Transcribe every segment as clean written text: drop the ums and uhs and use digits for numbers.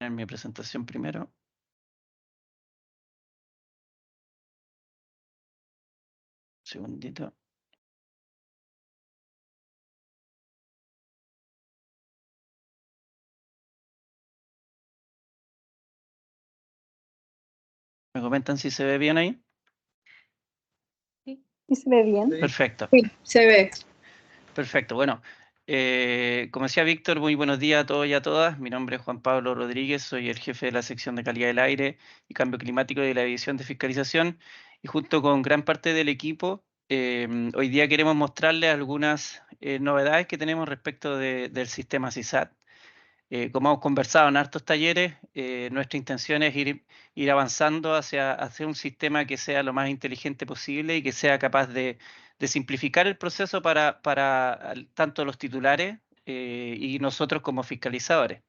En mi presentación primero. Un segundito. ¿Me comentan si se ve bien ahí? Sí, se ve bien. Perfecto. Sí, se ve. Perfecto. Bueno, como decía Víctor, muy buenos días a todos y a todas. Mi nombre es Juan Pablo Rodríguez, soy el jefe de la sección de calidad del aire y cambio climático de la División de Fiscalización. Y junto con gran parte del equipo, hoy día queremos mostrarles algunas novedades que tenemos respecto del sistema CISAT. Como hemos conversado en hartos talleres, nuestra intención es ir avanzando hacia un sistema que sea lo más inteligente posible y que sea capaz de simplificar el proceso para tanto los titulares y nosotros como fiscalizadores.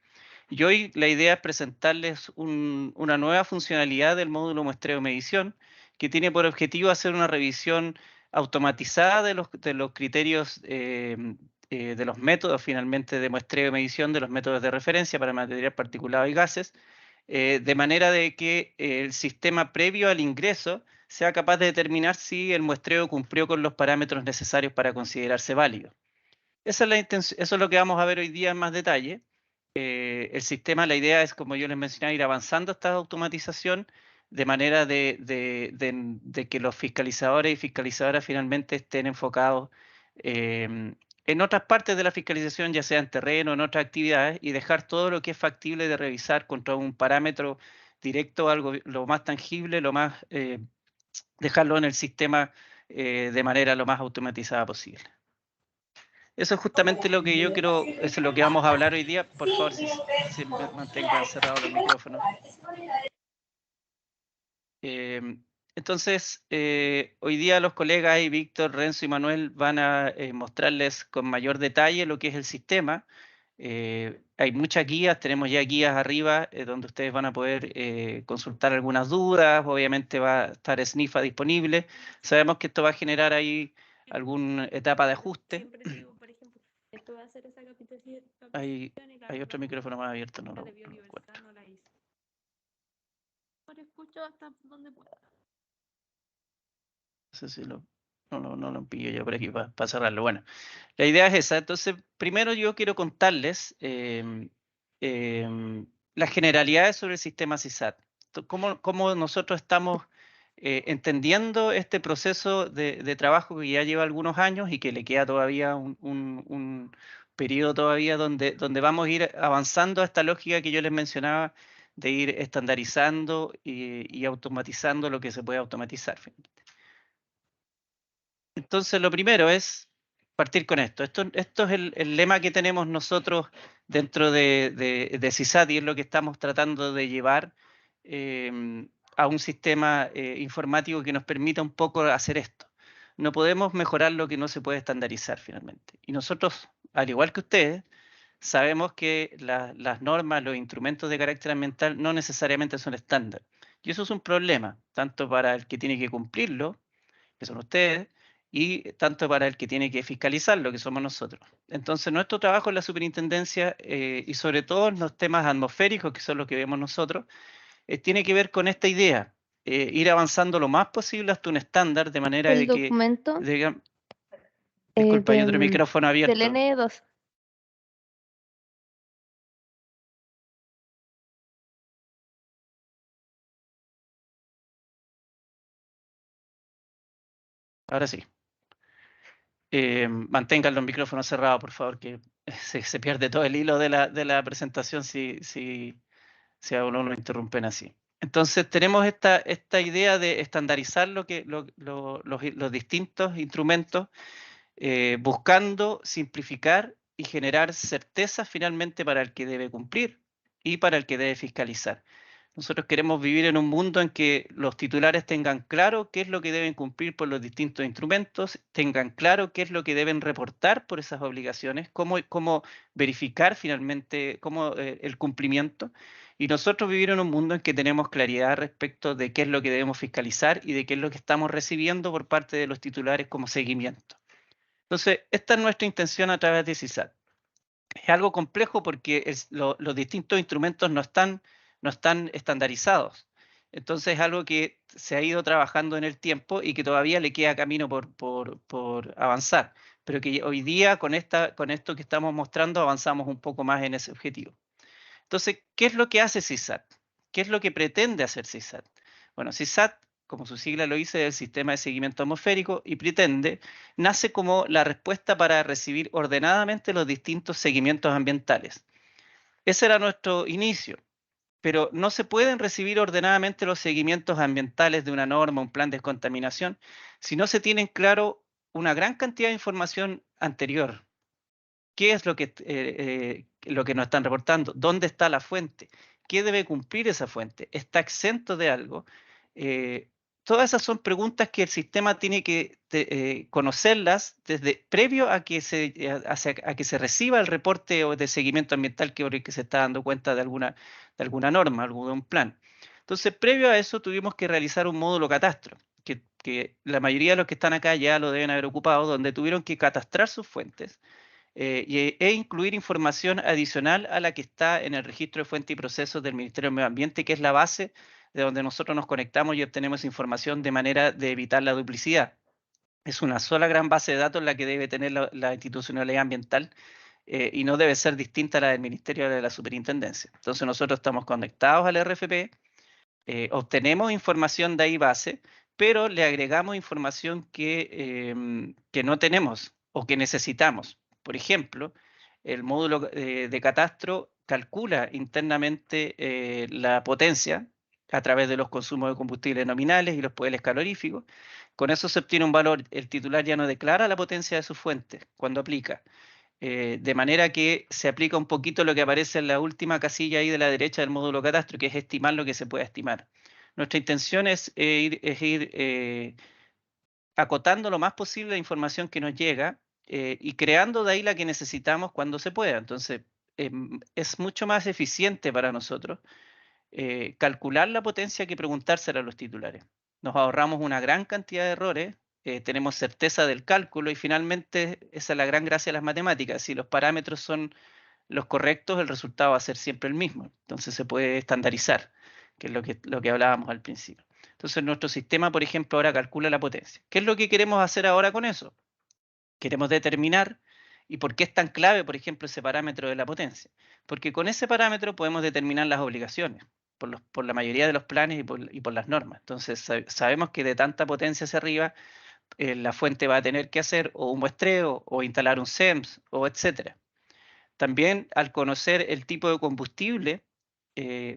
Y hoy la idea es presentarles una nueva funcionalidad del módulo muestreo medición que tiene por objetivo hacer una revisión automatizada de los criterios de los métodos finalmente de muestreo y medición de los métodos de referencia para material particulado y gases, de manera de que el sistema previo al ingreso sea capaz de determinar si el muestreo cumplió con los parámetros necesarios para considerarse válido. Esa es la intención, eso es lo que vamos a ver hoy día en más detalle. El sistema, la idea es, como yo les mencionaba, ir avanzando esta automatización de manera de que los fiscalizadores y fiscalizadoras finalmente estén enfocados en otras partes de la fiscalización, ya sea en terreno, en otras actividades, y dejar todo lo que es factible de revisar contra un parámetro directo, algo lo más tangible, dejarlo en el sistema de manera lo más automatizada posible. Eso es justamente lo que yo quiero, eso es lo que vamos a hablar hoy día. Por favor, si mantengan cerrados los micrófonos. Entonces, hoy día los colegas y Víctor, Renzo y Manuel van a mostrarles con mayor detalle lo que es el sistema. Hay muchas guías, tenemos ya guías arriba donde ustedes van a poder consultar algunas dudas. Obviamente va a estar Snifa disponible. Sabemos que esto va a generar ahí alguna etapa de ajuste. Esto va a ser esa capacitación. Hay otro micrófono más abierto, no lo encuentro. No la hice. Ahora escucho hasta donde pueda. No sé si no lo pillo yo por aquí para cerrarlo. Bueno, la idea es esa. Entonces, primero yo quiero contarles las generalidades sobre el sistema CISAT. Cómo nosotros estamos entendiendo este proceso de trabajo que ya lleva algunos años y que le queda todavía un periodo todavía donde vamos a ir avanzando a esta lógica que yo les mencionaba de ir estandarizando y automatizando lo que se puede automatizar. Entonces, lo primero es partir con esto. Esto es el lema que tenemos nosotros dentro de CISAT y es lo que estamos tratando de llevar a un sistema informático que nos permita un poco hacer esto. No podemos mejorar lo que no se puede estandarizar finalmente. Y nosotros, al igual que ustedes, sabemos que las normas, los instrumentos de carácter ambiental no necesariamente son estándar. Y eso es un problema, tanto para el que tiene que cumplirlo, que son ustedes, y tanto para el que tiene que fiscalizarlo, que somos nosotros. Entonces, nuestro trabajo en la superintendencia, y sobre todo en los temas atmosféricos, que son los que vemos nosotros, tiene que ver con esta idea, ir avanzando lo más posible hasta un estándar, de manera El de que... documento disculpa, hay otro micrófono abierto. del N2. Ahora sí. Mantengan los micrófonos cerrados, por favor, que se pierde todo el hilo de la presentación si a uno lo interrumpen así. Entonces tenemos esta idea de estandarizar los distintos instrumentos, buscando simplificar y generar certeza finalmente para el que debe cumplir y para el que debe fiscalizar. Nosotros queremos vivir en un mundo en que los titulares tengan claro qué es lo que deben cumplir por los distintos instrumentos, tengan claro qué es lo que deben reportar por esas obligaciones, cómo verificar finalmente el cumplimiento, y nosotros vivir en un mundo en que tenemos claridad respecto de qué es lo que debemos fiscalizar y de qué es lo que estamos recibiendo por parte de los titulares como seguimiento. Entonces, esta es nuestra intención a través de CISAT. Es algo complejo porque los distintos instrumentos no están estandarizados. Entonces es algo que se ha ido trabajando en el tiempo y que todavía le queda camino por avanzar, pero que hoy día con esto que estamos mostrando avanzamos un poco más en ese objetivo. Entonces, ¿qué es lo que hace CISAT? ¿Qué es lo que pretende hacer CISAT? Bueno, CISAT, como su sigla lo dice, es el Sistema de Seguimiento Atmosférico y pretende, nace como la respuesta para recibir ordenadamente los distintos seguimientos ambientales. Ese era nuestro inicio, pero no se pueden recibir ordenadamente los seguimientos ambientales de una norma, un plan de descontaminación, si no se tiene claro una gran cantidad de información anterior. ¿Qué es lo que nos están reportando? ¿Dónde está la fuente? ¿Qué debe cumplir esa fuente? ¿Está exento de algo? Eh, Todas esas son preguntas que el sistema tiene que conocerlas desde previo a que a que se reciba el reporte o de seguimiento ambiental que se está dando cuenta de alguna norma, algún plan. Entonces, previo a eso tuvimos que realizar un módulo catastro, que la mayoría de los que están acá ya lo deben haber ocupado, donde tuvieron que catastrar sus fuentes e incluir información adicional a la que está en el registro de fuentes y procesos del Ministerio del Medio Ambiente, que es la base de donde nosotros nos conectamos y obtenemos información de manera de evitar la duplicidad. Es una sola gran base de datos la que debe tener la institucionalidad ambiental y no debe ser distinta a la del Ministerio de la Superintendencia. Entonces nosotros estamos conectados al RFP, obtenemos información de ahí base, pero le agregamos información que no tenemos o que necesitamos. Por ejemplo, el módulo de catastro calcula internamente la potencia a través de los consumos de combustibles nominales y los poderes caloríficos. Con eso se obtiene un valor. El titular ya no declara la potencia de su fuente cuando aplica. De manera que se aplica un poquito lo que aparece en la última casilla ahí de la derecha del módulo catastro, que es estimar lo que se puede estimar. Nuestra intención es ir acotando lo más posible la información que nos llega y creando de ahí la que necesitamos cuando se pueda. Entonces, es mucho más eficiente para nosotros calcular la potencia que preguntársela a los titulares. Nos ahorramos una gran cantidad de errores, tenemos certeza del cálculo y finalmente esa es la gran gracia de las matemáticas. Si los parámetros son los correctos, el resultado va a ser siempre el mismo. Entonces se puede estandarizar, que es lo que hablábamos al principio. Entonces nuestro sistema, por ejemplo, ahora calcula la potencia. ¿Qué es lo que queremos hacer ahora con eso? Queremos determinar, ¿y por qué es tan clave, por ejemplo, ese parámetro de la potencia? Porque con ese parámetro podemos determinar las obligaciones por la mayoría de los planes y por las normas. Entonces sabemos que de tanta potencia hacia arriba, la fuente va a tener que hacer o un muestreo o instalar un SEMS o etcétera. También al conocer el tipo de combustible,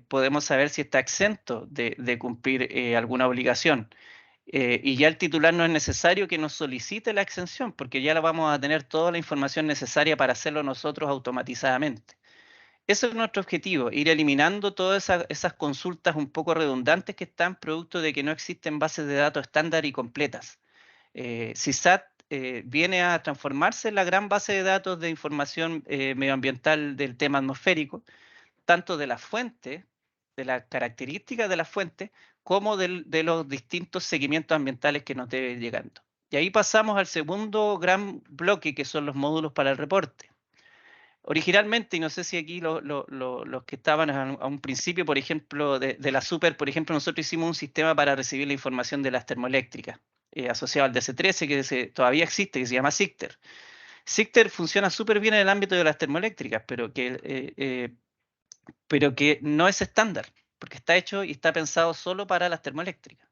podemos saber si está exento de cumplir alguna obligación. Y ya el titular no es necesario que nos solicite la exención, porque ya la vamos a tener toda la información necesaria para hacerlo nosotros automatizadamente. Ese es nuestro objetivo, ir eliminando todas esas consultas un poco redundantes que están producto de que no existen bases de datos estándar y completas. CISAT viene a transformarse en la gran base de datos de información medioambiental del tema atmosférico, tanto de la fuente, de las características de la fuente, como de los distintos seguimientos ambientales que nos deben llegando. Y ahí pasamos al segundo gran bloque, que son los módulos para el reporte. Originalmente, y no sé si aquí los que estaban a un principio, por ejemplo, de la Super, por ejemplo, nosotros hicimos un sistema para recibir la información de las termoeléctricas, asociado al DC13, que todavía existe, que se llama SICTER. SICTER funciona súper bien en el ámbito de las termoeléctricas, pero que no es estándar, porque está hecho y está pensado solo para las termoeléctricas.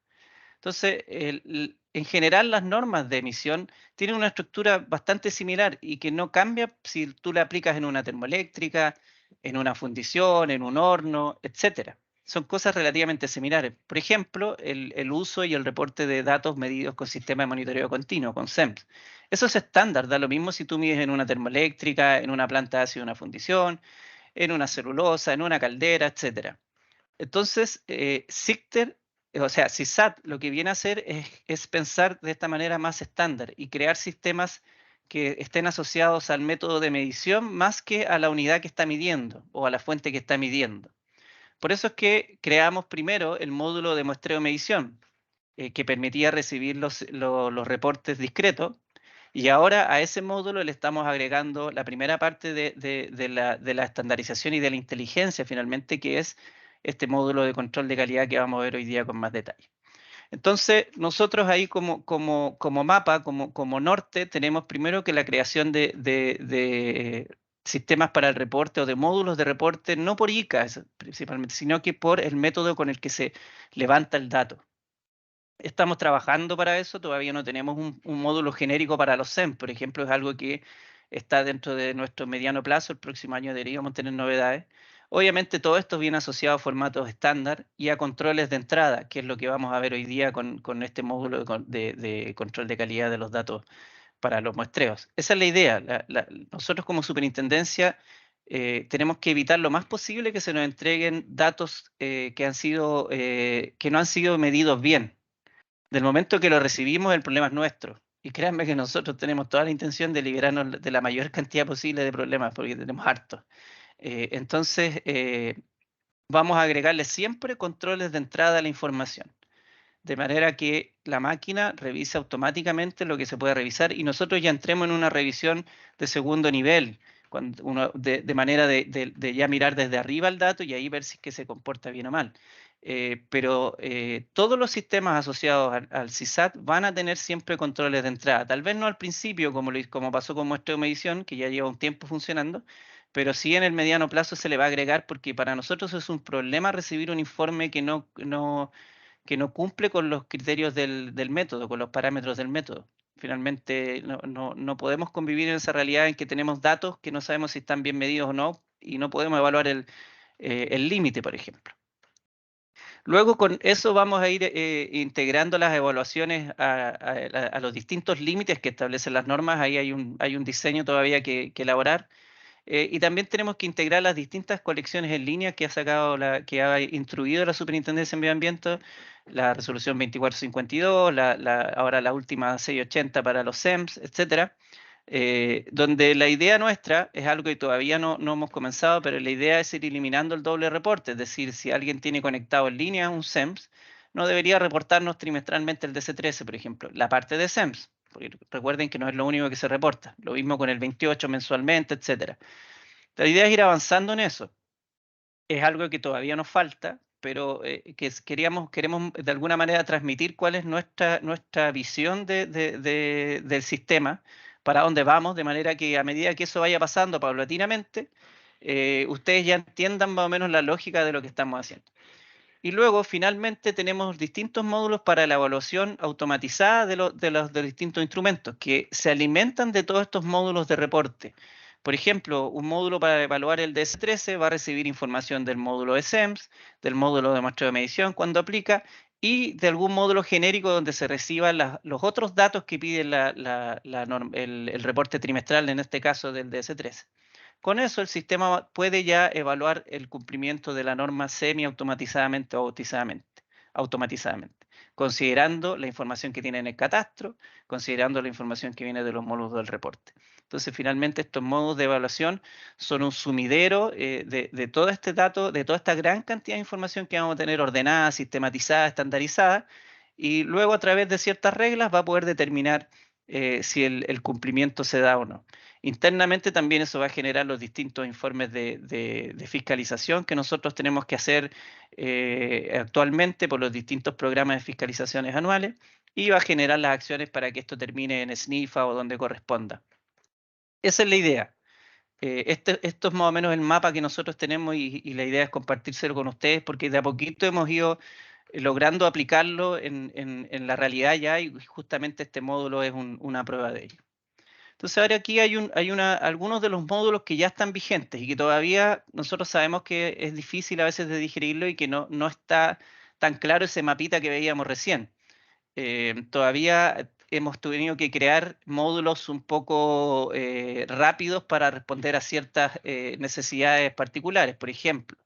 Entonces, en general las normas de emisión tienen una estructura bastante similar y que no cambia si tú la aplicas en una termoeléctrica, en una fundición, en un horno, etcétera. Son cosas relativamente similares. Por ejemplo, el uso y el reporte de datos medidos con sistema de monitoreo continuo, con SEMS. Eso es estándar, da lo mismo si tú mides en una termoeléctrica, en una planta de ácido de una fundición, en una celulosa, en una caldera, etcétera. Entonces, SICTER, o sea, CISAT lo que viene a hacer es pensar de esta manera más estándar y crear sistemas que estén asociados al método de medición más que a la unidad que está midiendo o a la fuente que está midiendo. Por eso es que creamos primero el módulo de muestreo-medición, que permitía recibir los reportes discretos Y ahora a ese módulo le estamos agregando la primera parte de la estandarización y de la inteligencia finalmente, que es este módulo de control de calidad que vamos a ver hoy día con más detalle. Entonces, nosotros ahí como mapa, como norte, tenemos primero que la creación de sistemas para el reporte o de módulos de reporte, no por ICA principalmente, sino que por el método con el que se levanta el dato. Estamos trabajando para eso, todavía no tenemos un módulo genérico para los SEM, por ejemplo, es algo que está dentro de nuestro mediano plazo, el próximo año deberíamos tener novedades. Obviamente todo esto viene asociado a formatos estándar y a controles de entrada, que es lo que vamos a ver hoy día con este módulo de control de calidad de los datos para los muestreos. Esa es la idea. Nosotros como superintendencia tenemos que evitar lo más posible que se nos entreguen datos que no han sido medidos bien. Del momento que lo recibimos, el problema es nuestro. Y créanme que nosotros tenemos toda la intención de liberarnos de la mayor cantidad posible de problemas, porque tenemos hartos. Entonces, vamos a agregarle siempre controles de entrada a la información, de manera que la máquina revise automáticamente lo que se puede revisar y nosotros ya entremos en una revisión de segundo nivel, de manera de ya mirar desde arriba el dato y ahí ver si es que se comporta bien o mal. Pero todos los sistemas asociados al CISAT van a tener siempre controles de entrada. Tal vez no al principio, como pasó con muestreo de medición, que ya lleva un tiempo funcionando, pero sí en el mediano plazo se le va a agregar porque para nosotros es un problema recibir un informe que no cumple con los criterios del método, con los parámetros del método. Finalmente, no podemos convivir en esa realidad en que tenemos datos que no sabemos si están bien medidos o no y no podemos evaluar el límite, por ejemplo. Luego con eso vamos a ir integrando las evaluaciones a los distintos límites que establecen las normas. Ahí hay un diseño todavía que elaborar. Y también tenemos que integrar las distintas colecciones en línea que que ha instruido la Superintendencia de Medio Ambiente, la resolución 2452, ahora la última 680 para los SEMS, etcétera. Donde la idea nuestra es algo que todavía no hemos comenzado, pero la idea es ir eliminando el doble reporte, es decir, si alguien tiene conectado en línea un SEMS, no debería reportarnos trimestralmente el DC13, por ejemplo, la parte de SEMS, porque recuerden que no es lo único que se reporta, lo mismo con el 28 mensualmente, etcétera. La idea es ir avanzando en eso. Es algo que todavía nos falta, pero queremos de alguna manera transmitir cuál es nuestra visión del sistema, para dónde vamos, de manera que a medida que eso vaya pasando paulatinamente, ustedes ya entiendan más o menos la lógica de lo que estamos haciendo. Y luego, finalmente, tenemos distintos módulos para la evaluación automatizada de los distintos instrumentos que se alimentan de todos estos módulos de reporte. Por ejemplo, un módulo para evaluar el DS13 va a recibir información del módulo de SEMS, del módulo de muestreo de medición cuando aplica, y de algún módulo genérico donde se reciban los otros datos que pide el reporte trimestral, en este caso del DS13. Con eso el sistema puede ya evaluar el cumplimiento de la norma semi-automatizadamente o automatizadamente, considerando la información que tiene en el catastro, considerando la información que viene de los módulos del reporte. Entonces, finalmente, estos modos de evaluación son un sumidero de todo este dato, de toda esta gran cantidad de información que vamos a tener ordenada, sistematizada, estandarizada, y luego a través de ciertas reglas va a poder determinar si el cumplimiento se da o no. Internamente también eso va a generar los distintos informes de fiscalización que nosotros tenemos que hacer actualmente por los distintos programas de fiscalizaciones anuales y va a generar las acciones para que esto termine en SNIFA o donde corresponda. Esa es la idea. Esto es más o menos el mapa que nosotros tenemos y la idea es compartírselo con ustedes porque de a poquito hemos ido logrando aplicarlo en la realidad ya y justamente este módulo es una prueba de ello. Entonces ahora aquí hay algunos de los módulos que ya están vigentes y que todavía nosotros sabemos que es difícil a veces de digerirlo y que no está tan claro ese mapita que veíamos recién. Todavía hemos tenido que crear módulos un poco rápidos para responder a ciertas necesidades particulares. Por ejemplo,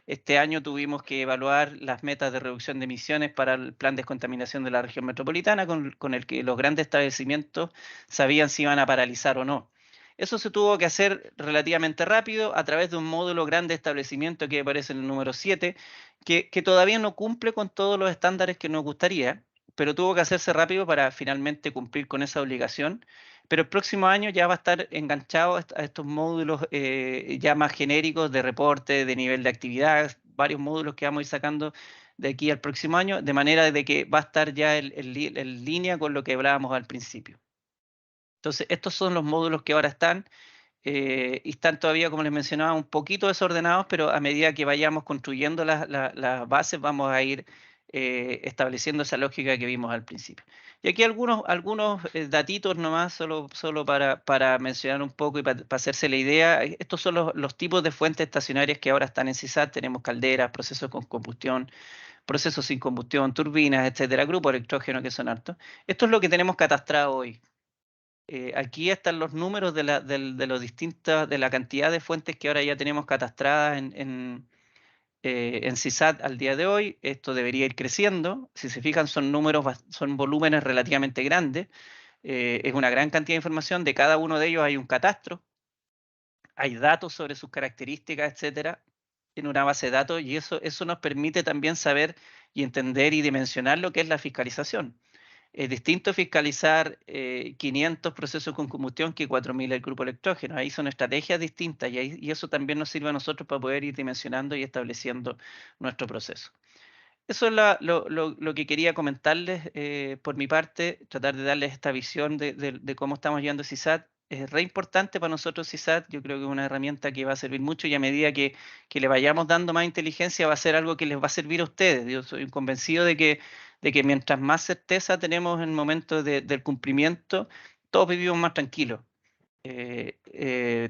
este año tuvimos que evaluar las metas de reducción de emisiones para el plan de descontaminación de la región metropolitana, con el que los grandes establecimientos sabían si iban a paralizar o no. Eso se tuvo que hacer relativamente rápido a través de un módulo grande establecimiento que aparece en el número 7, que todavía no cumple con todos los estándares que nos gustaría, pero tuvo que hacerse rápido para finalmente cumplir con esa obligación. pero el próximo año ya va a estar enganchado a estos módulos ya más genéricos de reporte, de nivel de actividad, varios módulos que vamos a ir sacando de aquí al próximo año, de manera de que va a estar ya en línea con lo que hablábamos al principio. Entonces, estos son los módulos que ahora están. Y están todavía, como les mencionaba, un poquito desordenados, pero a medida que vayamos construyendo las bases vamos a ir estableciendo esa lógica que vimos al principio. Y aquí algunos datitos nomás, solo para mencionar un poco y para hacerse la idea. Estos son los tipos de fuentes estacionarias que ahora están en CISAT. Tenemos calderas, procesos con combustión, procesos sin combustión, turbinas, etcétera, grupos electrógenos que son hartos. Esto es lo que tenemos catastrado hoy. Aquí están los números de los distintos, de la cantidad de fuentes que ahora ya tenemos catastradas en CISAT al día de hoy. Esto debería ir creciendo. Si se fijan, son son volúmenes relativamente grandes. Es una gran cantidad de información. De cada uno de ellos hay un catastro. Hay datos sobre sus características, etcétera, en una base de datos, y eso nos permite también saber y entender y dimensionar lo que es la fiscalización. Es distinto fiscalizar 500 procesos con combustión que 4.000 el grupo electrógeno. Ahí son estrategias distintas y eso también nos sirve a nosotros para poder ir dimensionando y estableciendo nuestro proceso. Eso es lo que quería comentarles por mi parte, tratar de darles esta visión de cómo estamos llevando CISAT. Es re importante para nosotros CISAT, yo creo que es una herramienta que va a servir mucho y a medida que le vayamos dando más inteligencia va a ser algo que les va a servir a ustedes. Yo soy convencido de que mientras más certeza tenemos en el momento del cumplimiento, todos vivimos más tranquilos.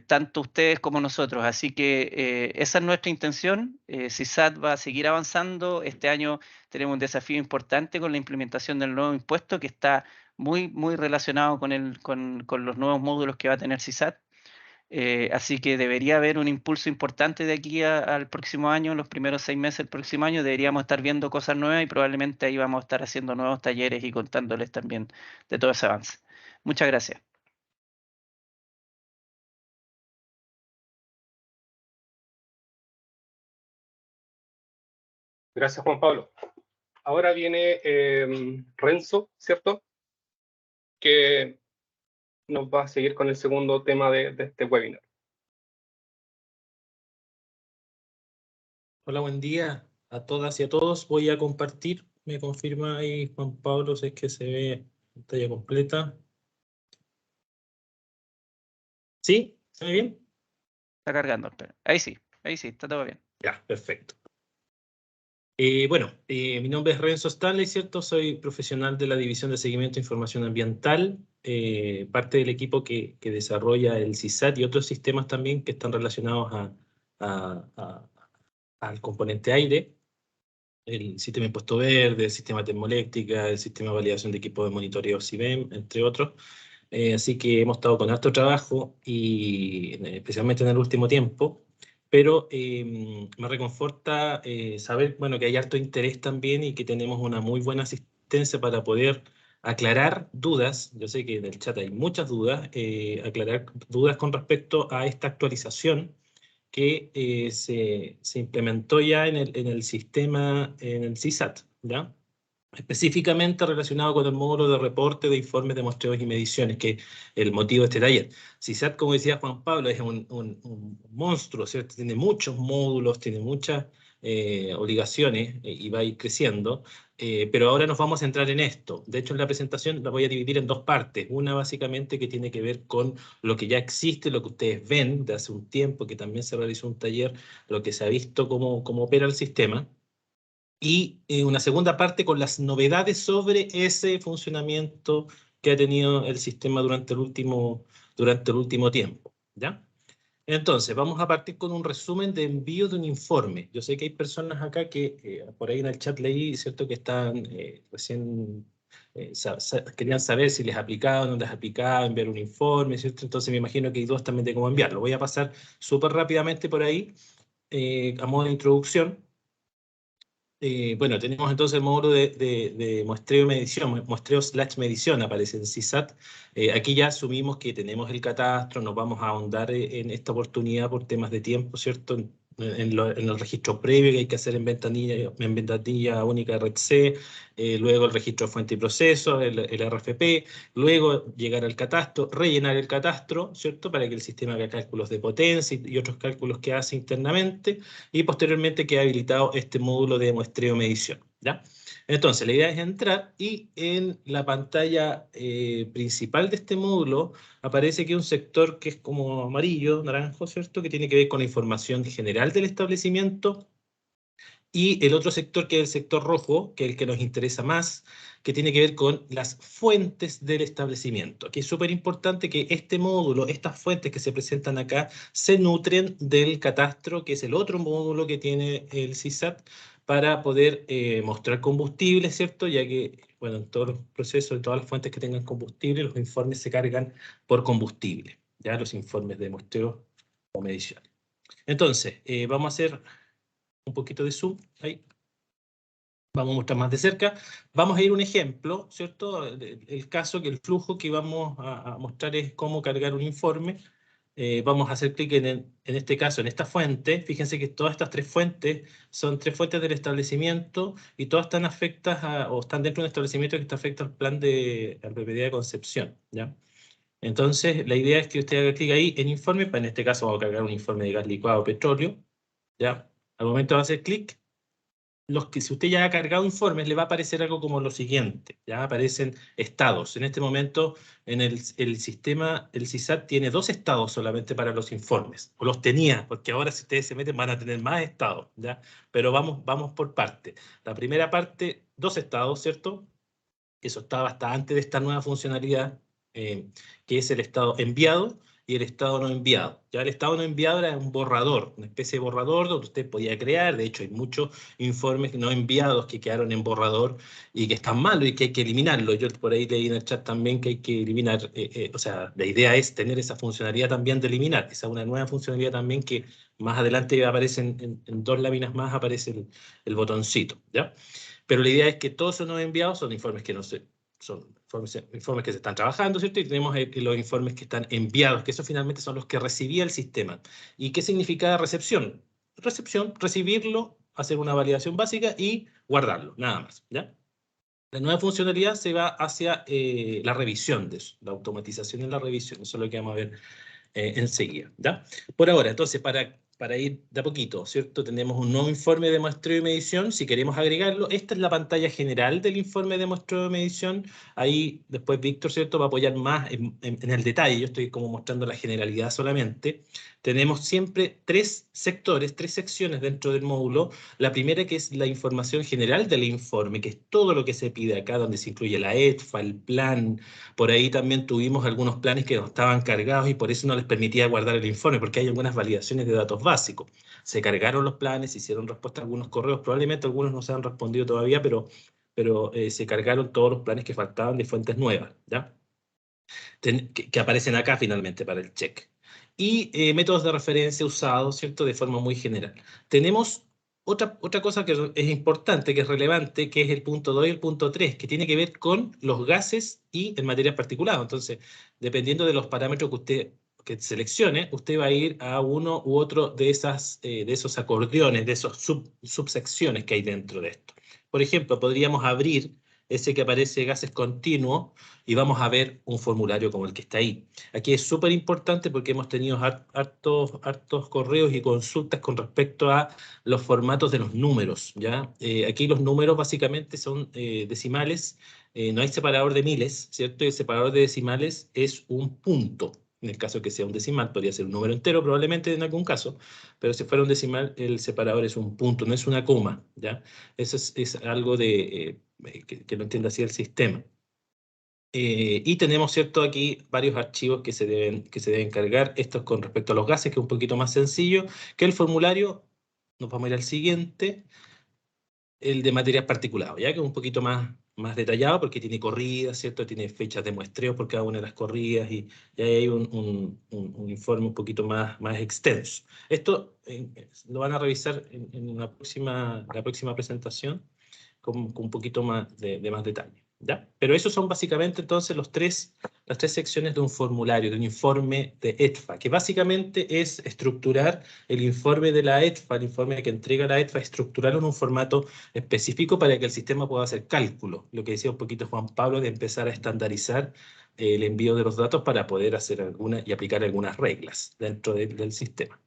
Tanto ustedes como nosotros. Así que esa es nuestra intención. CISAT va a seguir avanzando. Este año tenemos un desafío importante con la implementación del nuevo impuesto que está muy relacionado con los nuevos módulos que va a tener CISAT. Así que debería haber un impulso importante de aquí al próximo año, los primeros 6 meses del próximo año, deberíamos estar viendo cosas nuevas y probablemente ahí vamos a estar haciendo nuevos talleres y contándoles también de todo ese avance. Muchas gracias. Gracias, Juan Pablo. Ahora viene Renzo, ¿cierto? Que nos va a seguir con el segundo tema de este webinar. Hola, buen día a todas y a todos. Voy a compartir. Me confirma ahí Juan Pablo si es que se ve pantalla completa. ¿Sí? ¿Se ve bien? Está cargando, espera. Ahí sí, está todo bien. Ya, perfecto. Bueno, mi nombre es Renzo Stanley, ¿cierto? Soy profesional de la División de Seguimiento de Información Ambiental, parte del equipo que desarrolla el CISAT y otros sistemas también que están relacionados al componente aire, el sistema impuesto verde, el sistema termoeléctrica, el sistema de validación de equipo de monitoreo CIBEM, entre otros. Así que hemos estado con harto trabajo, y especialmente en el último tiempo, pero me reconforta saber, bueno, que hay harto interés también y que tenemos una muy buena asistencia para poder aclarar dudas. Yo sé que en el chat hay muchas dudas, aclarar dudas con respecto a esta actualización que se implementó ya en el sistema, en el CISAT, ¿ya? Específicamente relacionado con el módulo de reporte de informes de muestreos y mediciones, que es el motivo de este taller. CISAT, como decía Juan Pablo, es un monstruo, ¿cierto? Tiene muchos módulos, tiene muchas obligaciones y va a ir creciendo, pero ahora nos vamos a centrar en esto. De hecho, en la presentación la voy a dividir en dos partes. Una básicamente que tiene que ver con lo que ya existe, lo que ustedes ven de hace un tiempo, que también se realizó un taller, lo que se ha visto cómo opera el sistema. Y una segunda parte con las novedades sobre ese funcionamiento que ha tenido el sistema durante el último tiempo, ¿ya? Entonces, vamos a partir con un resumen de envío de un informe. Yo sé que hay personas acá que por ahí en el chat leí, ¿cierto?, que están recién, querían saber si les aplicaba o no les aplicaba enviar un informe, ¿cierto? Entonces me imagino que hay dudas también de cómo enviarlo. Voy a pasar súper rápidamente por ahí, a modo de introducción. Bueno, tenemos entonces el módulo de muestreo y medición, muestreo/medición aparece en CISAT. Aquí ya asumimos que tenemos el catastro, nos vamos a ahondar en esta oportunidad por temas de tiempo, ¿cierto? en el registro previo que hay que hacer en ventanilla única red C, luego el registro de fuente y proceso, el RFP, luego llegar al catastro, rellenar el catastro, ¿cierto? Para que el sistema haga cálculos de potencia y otros cálculos que hace internamente, y posteriormente queda habilitado este módulo de muestreo-medición, ¿ya? Entonces, la idea es entrar y en la pantalla principal de este módulo aparece aquí un sector que es como amarillo, naranjo, ¿cierto? Que tiene que ver con la información general del establecimiento, y el otro sector que es el sector rojo, que es el que nos interesa más, que tiene que ver con las fuentes del establecimiento. Aquí es súper importante que este módulo, estas fuentes que se presentan acá, se nutren del catastro, que es el otro módulo que tiene el CISAT, para poder mostrar combustible, ¿cierto? Ya que, bueno, en todos los procesos, en todas las fuentes que tengan combustible, los informes se cargan por combustible, ya los informes de muestreo o medición. Entonces, vamos a hacer un poquito de zoom ahí. Vamos a mostrar más de cerca. Vamos a ir a un ejemplo, ¿cierto? El caso que el flujo que vamos a mostrar es cómo cargar un informe. Vamos a hacer clic en este caso, en esta fuente. Fíjense que todas estas tres fuentes son tres fuentes del establecimiento y todas están afectas o están dentro de un establecimiento que está afecto al plan al PPD de concepción, ¿ya? Entonces, la idea es que usted haga clic ahí en informe. En este caso vamos a cargar un informe de gas licuado o petróleo, ¿ya? Al momento de hacer clic, si usted ya ha cargado informes, le va a aparecer algo como lo siguiente, ya aparecen estados. En este momento, en el sistema, el CISAT tiene 2 estados solamente para los informes, o los tenía, porque ahora si ustedes se meten van a tener más estados, ¿ya? Pero vamos por parte. La primera parte, 2 estados, ¿cierto? Eso estaba hasta antes de esta nueva funcionalidad, que es el estado enviado y el estado no enviado. Ya el estado no enviado era un borrador, una especie de borrador donde usted podía crear. De hecho, hay muchos informes no enviados que quedaron en borrador y que están malos y que hay que eliminarlos. Yo por ahí leí en el chat también que hay que eliminar, o sea, la idea es tener esa funcionalidad también de eliminar. Esa es una nueva funcionalidad también que más adelante aparece en 2 láminas más, aparece el botoncito, ¿ya? Pero la idea es que todos esos no enviados son informes que no se, son informes que se están trabajando, ¿cierto? Y tenemos los informes que están enviados, que esos finalmente son los que recibía el sistema. ¿Y qué significa recepción? Recepción, recibirlo, hacer una validación básica y guardarlo, nada más, ¿ya? La nueva funcionalidad se va hacia la revisión de eso, la automatización en la revisión. Eso es lo que vamos a ver enseguida, ¿ya? Por ahora, entonces, para ir de a poquito, ¿cierto? Tenemos un nuevo informe de muestreo y medición. Si queremos agregarlo, esta es la pantalla general del informe de muestreo y medición. Ahí después Víctor, ¿cierto?, va a apoyar más en el detalle. Yo estoy como mostrando la generalidad solamente. Tenemos siempre 3 sectores, 3 secciones dentro del módulo. La primera, que es la información general del informe, que es todo lo que se pide acá, donde se incluye la ETFA, el plan. Por ahí también tuvimos algunos planes que no estaban cargados y por eso no les permitía guardar el informe, porque hay algunas validaciones de datos básicos. Se cargaron los planes, se hicieron respuesta a algunos correos, probablemente algunos no se han respondido todavía, pero se cargaron todos los planes que faltaban de fuentes nuevas, ¿ya? Que aparecen acá finalmente para el check. Y métodos de referencia usados, ¿cierto?, de forma muy general. Tenemos otra cosa que es importante, que es relevante, que es el punto 2 y el punto 3, que tiene que ver con los gases y el material particulado. Entonces, dependiendo de los parámetros que usted seleccione, usted va a ir a uno u otro de esos acordeones, de esas subsecciones que hay dentro de esto. Por ejemplo, podríamos abrir ese que aparece gases continuos y vamos a ver un formulario como el que está ahí. Aquí es súper importante porque hemos tenido hartos correos y consultas con respecto a los formatos de los números, ¿ya? Aquí los números básicamente son decimales, no hay separador de miles, ¿cierto? Y el separador de decimales es un punto. En el caso que sea un decimal, podría ser un número entero, probablemente en algún caso, pero si fuera un decimal, el separador es un punto, no es una coma, ¿ya? Eso es algo que lo entienda así el sistema. Y tenemos, ¿cierto?, aquí varios archivos que se deben cargar. Esto es con respecto a los gases, que es un poquito más sencillo que el formulario. Nos vamos a ir al siguiente, el de material particulado, ya que es un poquito más detallado porque tiene corridas, ¿cierto? Tiene fechas de muestreo por cada una de las corridas y ahí hay un informe un poquito más extenso. Esto lo van a revisar en la próxima presentación con un poquito más de más detalle, ¿ya? Pero esos son básicamente entonces las tres secciones de un formulario, de un informe de EDFA, que básicamente es estructurar el informe de la EDFA, el informe que entrega la EDFA, estructurarlo en un formato específico para que el sistema pueda hacer cálculo. Lo que decía un poquito Juan Pablo, de empezar a estandarizar el envío de los datos para poder hacer algunas y aplicar algunas reglas dentro del sistema.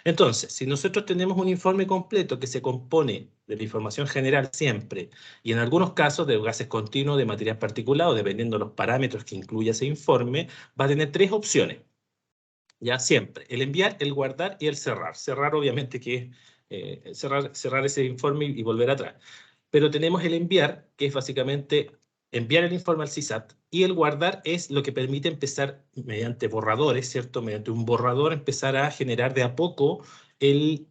Entonces, si nosotros tenemos un informe completo que se compone de la información general siempre, y en algunos casos de gases continuos, de material particulado, dependiendo de los parámetros que incluya ese informe, va a tener tres opciones. Ya siempre, el enviar, el guardar y el cerrar. Cerrar obviamente que es cerrar ese informe y volver atrás. Pero tenemos el enviar, que es básicamente enviar el informe al CISAT, y el guardar es lo que permite empezar mediante borradores, ¿cierto? Mediante un borrador empezar a generar de a poco el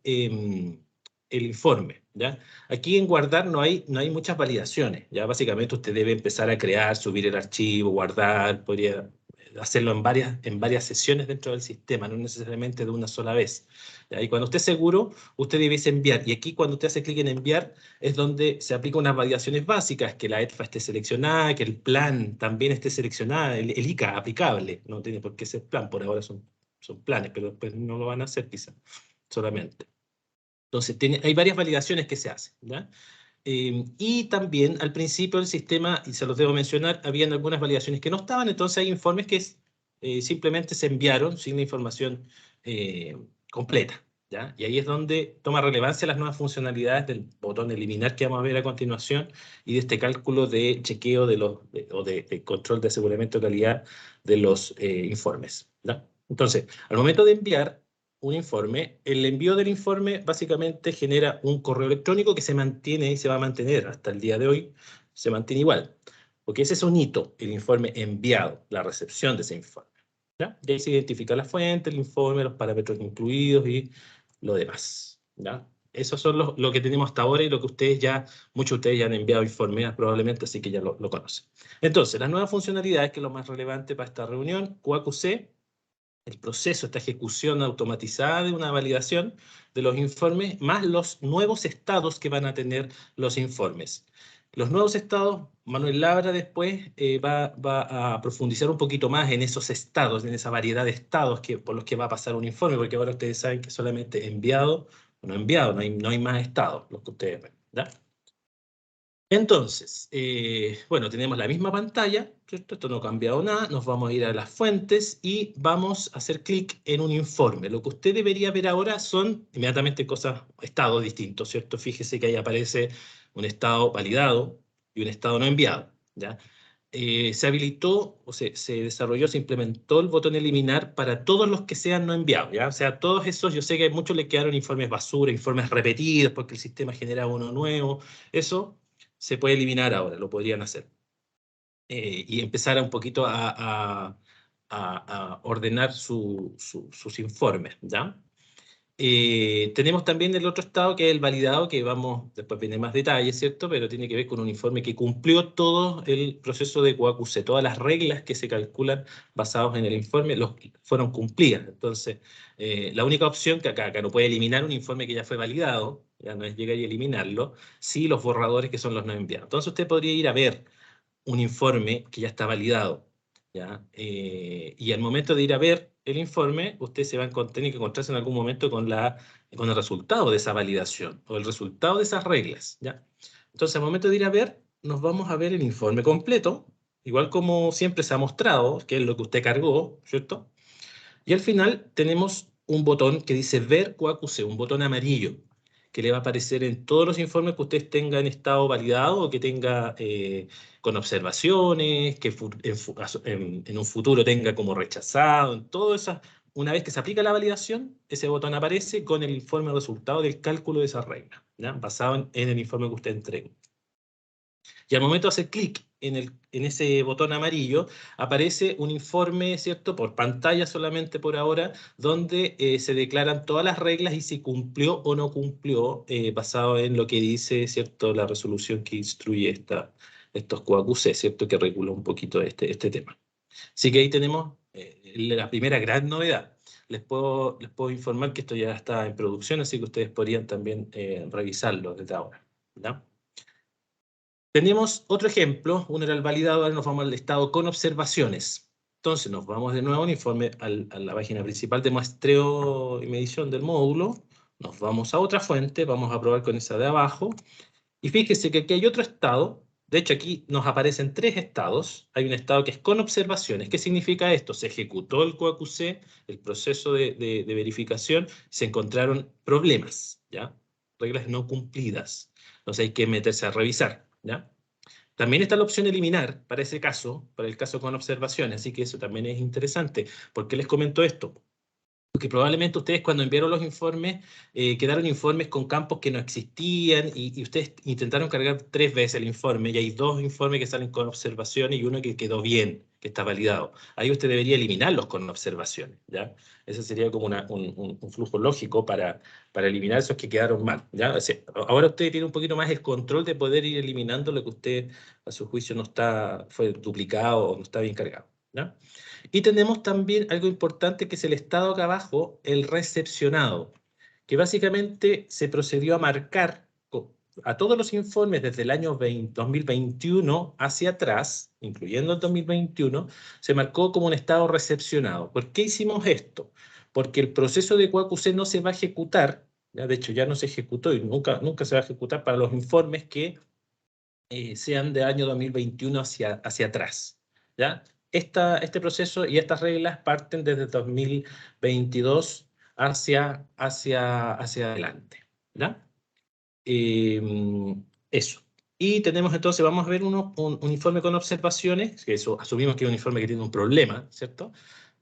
informe, ¿ya? Aquí en guardar no hay muchas validaciones, ¿ya? Básicamente usted debe empezar a crear, subir el archivo, guardar, podría hacerlo en varias sesiones dentro del sistema, no necesariamente de una sola vez, ¿ya? Y cuando esté seguro, usted debe enviar, y aquí cuando usted hace clic en enviar, es donde se aplican unas validaciones básicas, que la EDFA esté seleccionada, que el plan también esté seleccionado, el ICA aplicable, no tiene por qué ser plan, por ahora son planes, pero después no lo van a hacer quizá, solamente. Entonces, hay varias validaciones que se hacen, ¿ya? Y también al principio del sistema, y se los debo mencionar, habían algunas validaciones que no estaban, entonces hay informes que simplemente se enviaron sin la información completa, ¿ya? Y ahí es donde toma relevancia las nuevas funcionalidades del botón eliminar que vamos a ver a continuación y de este cálculo de chequeo de control de aseguramiento de calidad de los informes, ¿ya? Entonces, al momento de enviar un informe, el envío del informe básicamente genera un correo electrónico que se mantiene y se va a mantener hasta el día de hoy, se mantiene igual, porque ese es un hito, el informe enviado, la recepción de ese informe, ¿ya? Y ahí se identifica la fuente, el informe, los parámetros incluidos y lo demás, ¿ya? Esos son lo que tenemos hasta ahora y lo que muchos de ustedes ya han enviado informes probablemente, así que ya lo conocen. Entonces, las nuevas funcionalidades, que es lo más relevante para esta reunión, QAQC, el proceso, esta ejecución automatizada de una validación de los informes, más los nuevos estados que van a tener los informes. Los nuevos estados, Manuel Labra después va a profundizar un poquito más en esos estados, en esa variedad de estados por los que va a pasar un informe, porque ahora ustedes saben que solamente enviado o no enviado, no hay más estados, los que ustedes ven, ¿ya? Entonces, bueno, tenemos la misma pantalla, ¿cierto? Esto no ha cambiado nada, nos vamos a ir a las fuentes y vamos a hacer clic en un informe. Lo que usted debería ver ahora son inmediatamente estados distintos, ¿cierto? Fíjese que ahí aparece un estado validado y un estado no enviado, ¿ya? Se habilitó, o se desarrolló, se implementó el botón eliminar para todos los que sean no enviados, ¿ya? O sea, todos esos, yo sé que a muchos le quedaron informes basura, informes repetidos porque el sistema genera uno nuevo, eso se puede eliminar ahora, lo podrían hacer. Y empezar un poquito a ordenar sus informes, ¿ya? Tenemos también el otro estado que es el validado, que después viene más detalles, ¿cierto? Pero tiene que ver con un informe que cumplió todo el proceso de QAQC, todas las reglas que se calculan basados en el informe fueron cumplidas. Entonces, la única opción que acá no puede eliminar un informe que ya fue validado, ya no es llegar y eliminarlo, sí los borradores que son los no enviados. Entonces usted podría ir a ver un informe que ya está validado, ¿ya? Y al momento de ir a ver el informe, usted se va a tener que encontrarse en algún momento con el resultado de esa validación o el resultado de esas reglas, ¿ya? Entonces, al momento de ir a ver, nos vamos a ver el informe completo, igual como siempre se ha mostrado, que es lo que usted cargó, ¿cierto? Y al final tenemos un botón que dice Ver QAQC, un botón amarillo, que le va a aparecer en todos los informes que usted tenga en estado validado o que tenga con observaciones, que en un futuro tenga como rechazado, en todo eso. Una vez que se aplica la validación, ese botón aparece con el informe resultado del cálculo de esa regla, ¿ya? Basado en el informe que usted entregó. Y al momento de hacer clic en ese botón amarillo, aparece un informe, ¿cierto? Por pantalla solamente por ahora, donde se declaran todas las reglas y si cumplió o no cumplió, basado en lo que dice, ¿cierto? La resolución que instruye estos QAQC, ¿cierto? Que regula un poquito este tema. Así que ahí tenemos la primera gran novedad. Les puedo informar que esto ya está en producción, así que ustedes podrían también revisarlo desde ahora, ¿ya? Tenemos otro ejemplo, uno era el validado, ahora nos vamos al estado con observaciones. Entonces nos vamos de nuevo al informe, a la página principal de muestreo y medición del módulo, nos vamos a otra fuente, vamos a probar con esa de abajo, y fíjese que aquí hay otro estado. De hecho, aquí nos aparecen 3 estados. Hay un estado que es con observaciones. ¿Qué significa esto? Se ejecutó el QAQC, el proceso de verificación, se encontraron problemas, ¿ya? Reglas no cumplidas. Entonces hay que meterse a revisar, ¿ya? También está la opción eliminar para ese caso, para el caso con observaciones, así que eso también es interesante. ¿Por qué les comento esto? Porque probablemente ustedes cuando enviaron los informes, quedaron informes con campos que no existían y ustedes intentaron cargar 3 veces el informe y hay 2 informes que salen con observaciones y uno que quedó bien, que está validado. Ahí usted debería eliminarlos con observaciones, ¿ya? Ese sería como un flujo lógico para eliminar esos que quedaron mal, ¿ya? O sea, ahora usted tiene un poquito más el control de poder ir eliminando lo que usted, a su juicio, fue duplicado o no está bien cargado, ¿ya? Y tenemos también algo importante que es el estado acá abajo, el recepcionado, que básicamente se procedió a marcar a todos los informes desde el año 2021 hacia atrás, incluyendo el 2021, se marcó como un estado recepcionado. ¿Por qué hicimos esto? Porque el proceso de QAQC no se va a ejecutar, ¿ya? De hecho ya no se ejecutó y nunca se va a ejecutar para los informes que sean de año 2021 hacia atrás, ¿ya? Este proceso y estas reglas parten desde 2022 hacia adelante, ¿ya? Eso. Y tenemos entonces, vamos a ver un informe con observaciones, que eso asumimos que es un informe que tiene un problema, ¿cierto?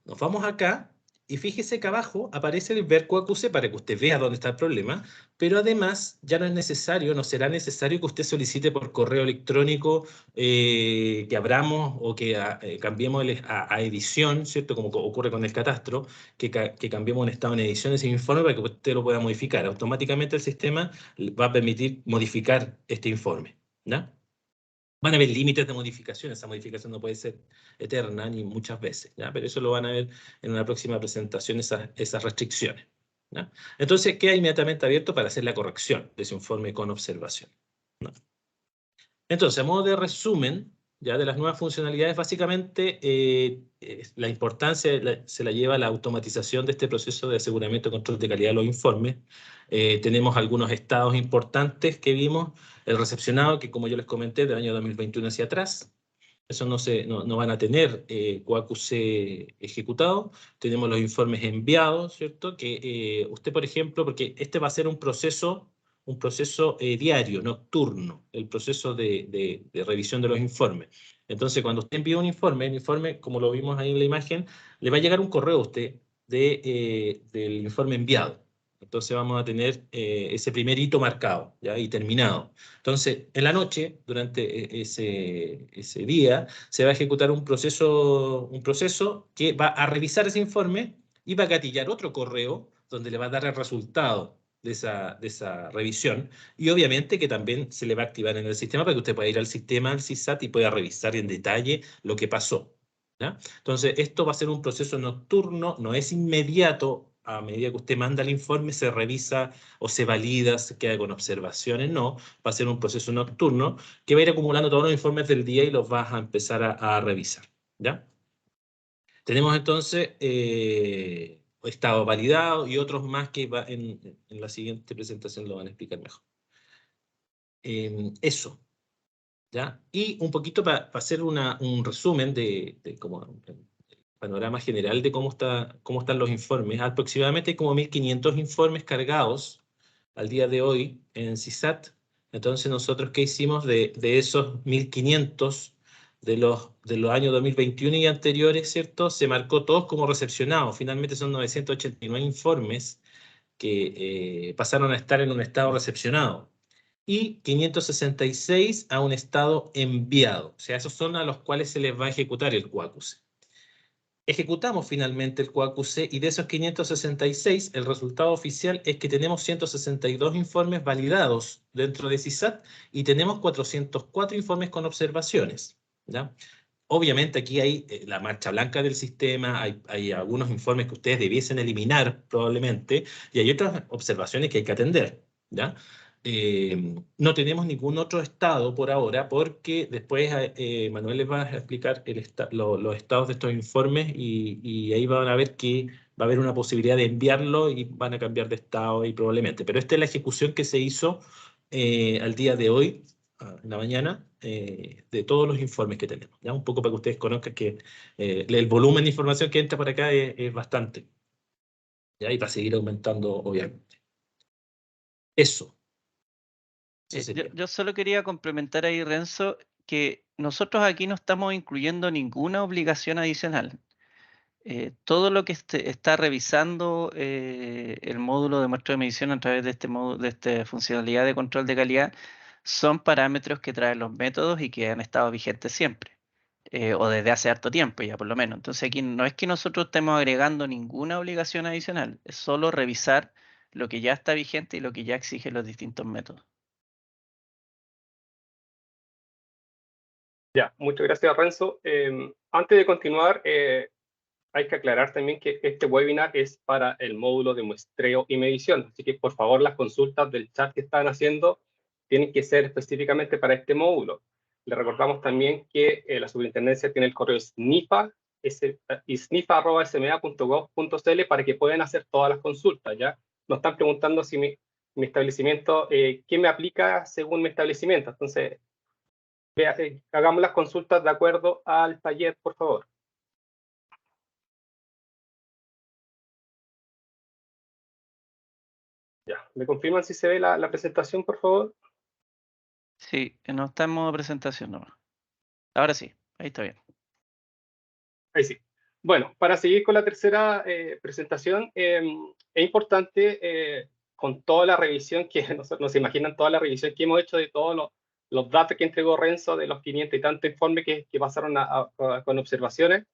Nos vamos acá y fíjese que abajo aparece el ver QAQC para que usted vea dónde está el problema, pero además ya no es necesario, no será necesario que usted solicite por correo electrónico que abramos o que cambiemos a edición, ¿cierto? Como ocurre con el catastro, que cambiemos un estado en edición de ese informe para que usted lo pueda modificar. Automáticamente el sistema va a permitir modificar este informe, ¿ya? Van a haber límites de modificación, esa modificación no puede ser eterna ni muchas veces, ¿ya? Pero eso lo van a ver en una próxima presentación, esas restricciones, ¿ya? Entonces queda inmediatamente abierto para hacer la corrección de ese informe con observación, ¿no? Entonces, a modo de resumen, ya de las nuevas funcionalidades, básicamente la importancia se la lleva la automatización de este proceso de aseguramiento y control de calidad de los informes. Tenemos algunos estados importantes que vimos, el recepcionado, que como yo les comenté, del año 2021 hacia atrás, eso no van a tener QAQC ejecutado. Tenemos los informes enviados, ¿cierto? Que usted, por ejemplo, porque este va a ser un proceso diario, nocturno, el proceso de revisión de los informes. Entonces, cuando usted envía un informe, el informe, como lo vimos ahí en la imagen, le va a llegar un correo a usted del informe enviado. Entonces vamos a tener ese primer hito marcado, ¿ya? Y terminado. Entonces, en la noche, durante ese día, se va a ejecutar un proceso que va a revisar ese informe y va a gatillar otro correo donde le va a dar el resultado de esa revisión, y obviamente que también se le va a activar en el sistema para que usted pueda ir al sistema, al CISAT, y pueda revisar en detalle lo que pasó, ¿ya? Entonces, esto va a ser un proceso nocturno, no es inmediato. A medida que usted manda el informe, se revisa o se valida, se queda con observaciones, no. Va a ser un proceso nocturno que va a ir acumulando todos los informes del día y los vas a empezar a revisar, ¿ya? Tenemos entonces estado validado y otros más que en la siguiente presentación lo van a explicar mejor. Eso, ¿ya? Y un poquito para hacer un resumen de como el panorama general de cómo están los informes. Aproximadamente hay como 1.500 informes cargados al día de hoy en CISAT. Entonces nosotros, ¿qué hicimos de esos 1.500 de los años 2021 y anteriores, ¿cierto? Se marcó todos como recepcionados. Finalmente son 989 informes que pasaron a estar en un estado recepcionado y 566 a un estado enviado. O sea, esos son a los cuales se les va a ejecutar el QAQC. Ejecutamos finalmente el QAQC y de esos 566, el resultado oficial es que tenemos 162 informes validados dentro de CISAT y tenemos 404 informes con observaciones, ¿ya? Obviamente aquí hay la marcha blanca del sistema, hay algunos informes que ustedes debiesen eliminar probablemente y hay otras observaciones que hay que atender, ¿ya? No tenemos ningún otro estado por ahora, porque después Manuel les va a explicar los estados de estos informes y ahí van a ver que va a haber una posibilidad de enviarlo y van a cambiar de estado y probablemente. Pero esta es la ejecución que se hizo al día de hoy, en la mañana, de todos los informes que tenemos. ¿Ya? Un poco para que ustedes conozcan que el volumen de información que entra por acá es bastante. ¿Ya? Y va a seguir aumentando, obviamente. Eso. Yo solo quería complementar ahí, Renzo, que nosotros aquí no estamos incluyendo ninguna obligación adicional. Todo lo que está revisando el módulo de muestreo de medición a través de esta funcionalidad de control de calidad son parámetros que traen los métodos y que han estado vigentes siempre, o desde hace harto tiempo ya por lo menos. Entonces aquí no es que nosotros estemos agregando ninguna obligación adicional, es solo revisar lo que ya está vigente y lo que ya exigen los distintos métodos. Ya, muchas gracias, Renzo. Antes de continuar, hay que aclarar también que este webinar es para el módulo de muestreo y medición, así que por favor las consultas del chat que están haciendo tienen que ser específicamente para este módulo. Le recordamos también que la superintendencia tiene el correo snifa@sma.gov.cl para que puedan hacer todas las consultas, ¿ya? Nos están preguntando si mi establecimiento, ¿qué me aplica según mi establecimiento? Entonces, hagamos las consultas de acuerdo al taller, por favor. Ya, ¿me confirman si se ve la presentación, por favor? Sí, no está en modo presentación nomás. Ahora sí, ahí está bien. Ahí sí. Bueno, para seguir con la tercera presentación, es importante, con toda la revisión que nos imaginan, toda la revisión que hemos hecho de todos los datos que entregó Renzo, de los 500 y tantos informes que pasaron con observaciones,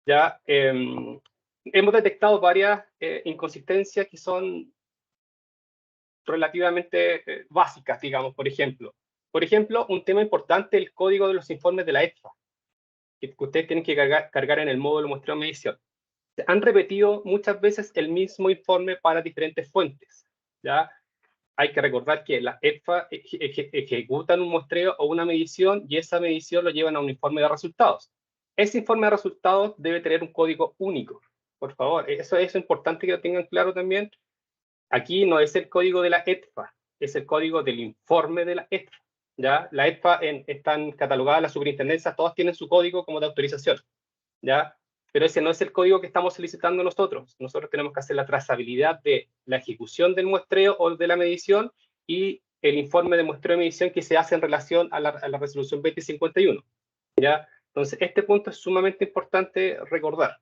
ya hemos detectado varias inconsistencias que son relativamente básicas, digamos, por ejemplo. Por ejemplo, un tema importante, el código de los informes de la EFA, que ustedes tienen que cargar en el módulo muestreo de medición. Han repetido muchas veces el mismo informe para diferentes fuentes, ¿ya? Hay que recordar que las EFA ejecutan un muestreo o una medición y esa medición lo llevan a un informe de resultados. Ese informe de resultados debe tener un código único. Por favor, eso es importante que lo tengan claro también. Aquí no es el código de la EFA, es el código del informe de la EFA. ¿Ya? La EFA están catalogadas, las superintendencias, todas tienen su código como de autorización. ¿Ya? Pero ese no es el código que estamos solicitando nosotros. Nosotros tenemos que hacer la trazabilidad de la ejecución del muestreo o de la medición y el informe de muestreo de medición que se hace en relación a la resolución 2051. ¿Ya? Entonces, este punto es sumamente importante recordar.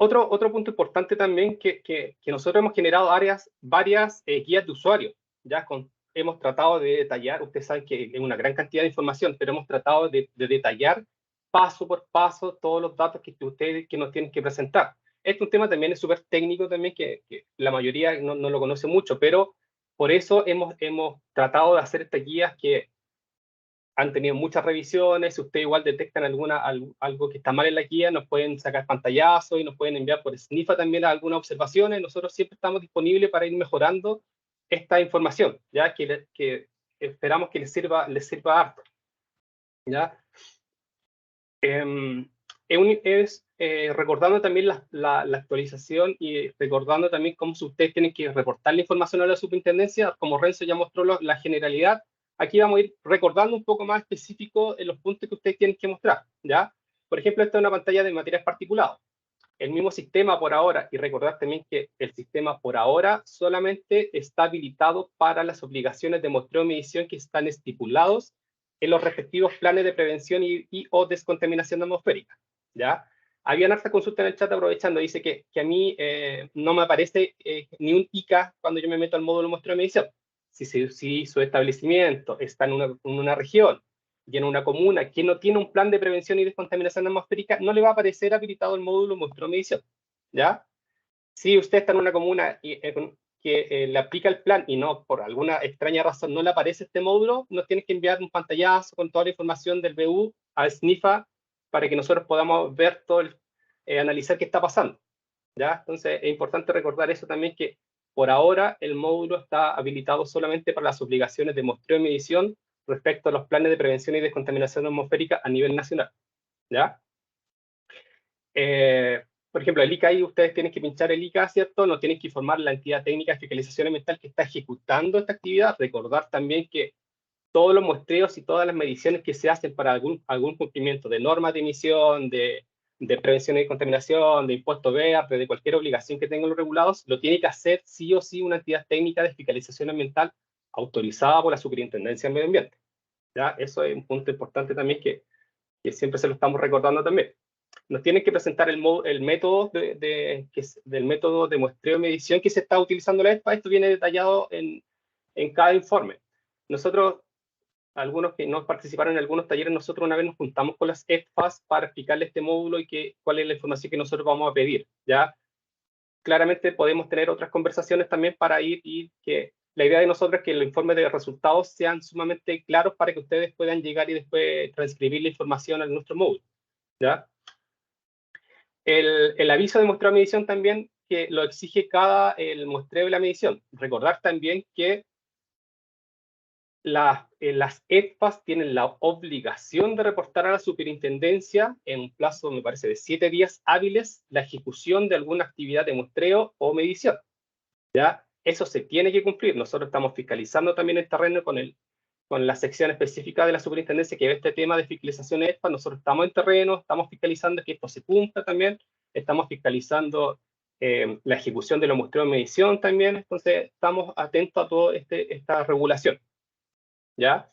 Otro punto importante también que nosotros hemos generado varias guías de usuario. Ya hemos tratado de detallar, ustedes saben que es una gran cantidad de información, pero hemos tratado de detallar paso por paso todos los datos que ustedes nos tienen que presentar. Este es un tema también es súper técnico también, que la mayoría no lo conoce mucho, pero por eso hemos tratado de hacer estas guías que han tenido muchas revisiones. Si ustedes igual detectan algo que está mal en la guía, nos pueden sacar pantallazos y nos pueden enviar por Snifa también algunas observaciones. Nosotros siempre estamos disponibles para ir mejorando esta información, ya que esperamos que les sirva harto. ¿Ya? Recordando también la actualización y recordando también cómo ustedes tienen que reportar la información a la superintendencia, como Renzo ya mostró la generalidad. Aquí vamos a ir recordando un poco más específico en los puntos que ustedes tienen que mostrar, ¿ya? Por ejemplo, esta es una pantalla de materiales particulados. El mismo sistema por ahora, y recordar también que el sistema por ahora solamente está habilitado para las obligaciones de muestreo y medición que están estipulados en los respectivos planes de prevención o descontaminación atmosférica, ¿ya? Había harta consulta en el chat aprovechando, dice que a mí no me aparece ni un ICA cuando yo me meto al módulo muestreo y medición. Si su establecimiento está en una región y en una comuna que no tiene un plan de prevención y descontaminación atmosférica, no le va a aparecer habilitado el módulo muestreo y medición, ¿ya? Si usted está en una comuna que le aplica el plan y no, por alguna extraña razón, no le aparece este módulo, nos tiene que enviar un pantallazo con toda la información del BU a SNIFA para que nosotros podamos ver analizar qué está pasando, ¿ya? Entonces, es importante recordar eso también, que por ahora el módulo está habilitado solamente para las obligaciones de muestreo y medición respecto a los planes de prevención y descontaminación atmosférica a nivel nacional, ¿ya? Por ejemplo, el ICA, ahí ustedes tienen que pinchar el ICA, ¿cierto? No tienen que informar la entidad técnica de fiscalización ambiental que está ejecutando esta actividad. Recordar también que todos los muestreos y todas las mediciones que se hacen para algún cumplimiento de normas de emisión, de prevención y contaminación, de impuesto verde, de cualquier obligación que tengan los regulados, lo tiene que hacer sí o sí una entidad técnica de fiscalización ambiental autorizada por la Superintendencia del Medio Ambiente. ¿Ya? Eso es un punto importante también que siempre se lo estamos recordando también. Nos tienen que presentar el método del método de muestreo y medición que se está utilizando la ESPA. Esto viene detallado en cada informe. Nosotros, algunos que no participaron en algunos talleres, nosotros una vez nos juntamos con las ESPAs para explicarle este módulo y cuál es la información que nosotros vamos a pedir, ¿ya? Claramente podemos tener otras conversaciones también para ir y que la idea de nosotros es que los informes de resultados sean sumamente claros para que ustedes puedan llegar y después transcribir la información a nuestro módulo, ¿ya? El aviso de muestreo y medición también, que lo exige el muestreo y la medición. Recordar también que las ESPAs tienen la obligación de reportar a la superintendencia en un plazo, me parece, de 7 días hábiles la ejecución de alguna actividad de muestreo o medición, ¿ya? Eso se tiene que cumplir. Nosotros estamos fiscalizando también el terreno con la sección específica de la superintendencia que ve este tema de fiscalización ESPA. Nosotros estamos en terreno, estamos fiscalizando que esto se cumpla también, estamos fiscalizando la ejecución de los muestreos de medición también, entonces estamos atentos a toda esta regulación, ¿ya?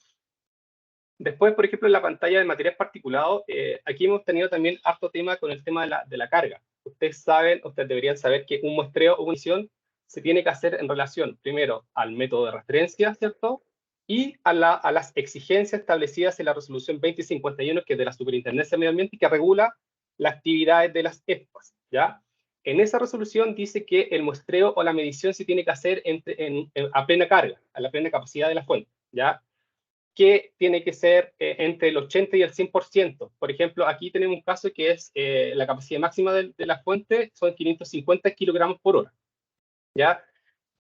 Después, por ejemplo, en la pantalla de material particulado, aquí hemos tenido también harto tema con el tema de la carga. Ustedes deberían saber que un muestreo o medición se tiene que hacer en relación, primero, al método de referencia, ¿cierto? Y a las exigencias establecidas en la resolución 2051, que es de la Superintendencia de Medio Ambiente, que regula las actividades de las ESPAs, ¿ya? En esa resolución dice que el muestreo o la medición se tiene que hacer a plena carga, a la plena capacidad de la fuente, ¿ya? Que tiene que ser entre el 80 y el 100%. Por ejemplo, aquí tenemos un caso que es la capacidad máxima de la fuente son 550 kilogramos por hora, ¿ya?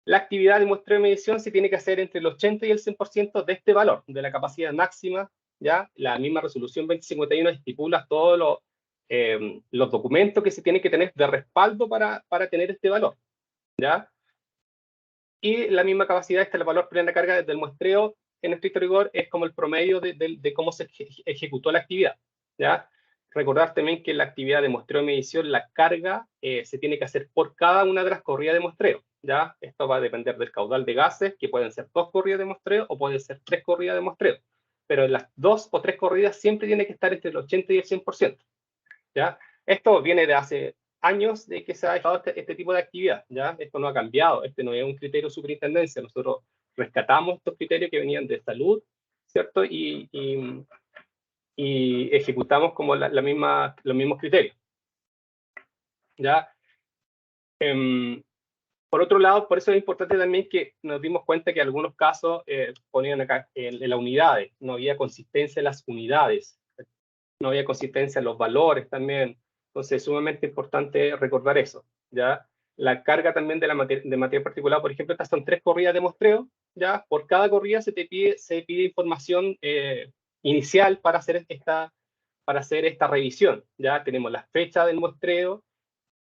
La actividad de muestreo y medición se tiene que hacer entre el 80 y el 100% de este valor, de la capacidad máxima, ¿ya? La misma resolución 2051 estipula todos los documentos que se tienen que tener de respaldo para tener este valor, ¿ya? Y la misma capacidad, el valor plena carga desde el muestreo, en estricto rigor, es como el promedio de cómo se ejecutó la actividad, ¿ya? Recordar también que la actividad de muestreo y medición, la carga se tiene que hacer por cada una de las corridas de muestreo, ¿ya? Esto va a depender del caudal de gases, que pueden ser 2 corridas de muestreo o pueden ser 3 corridas de muestreo. Pero en las 2 o 3 corridas siempre tiene que estar entre el 80 y el 100%, ¿ya? Esto viene de hace años de que se ha dejado este tipo de actividad, ¿ya? Esto no ha cambiado, este no es un criterio de superintendencia. Nosotros rescatamos estos criterios que venían de salud, ¿cierto? Y ejecutamos como los mismos criterios, ¿ya? Por otro lado, por eso es importante también que nos dimos cuenta que en algunos casos ponían acá en las unidades, no había consistencia en las unidades, no había consistencia en los valores también. Entonces es sumamente importante recordar eso, ¿ya? La carga también de materia particulada, por ejemplo, estas son 3 corridas de muestreo, ¿ya? Por cada corrida se pide información inicial para hacer esta revisión, ¿ya? Tenemos la fecha del muestreo.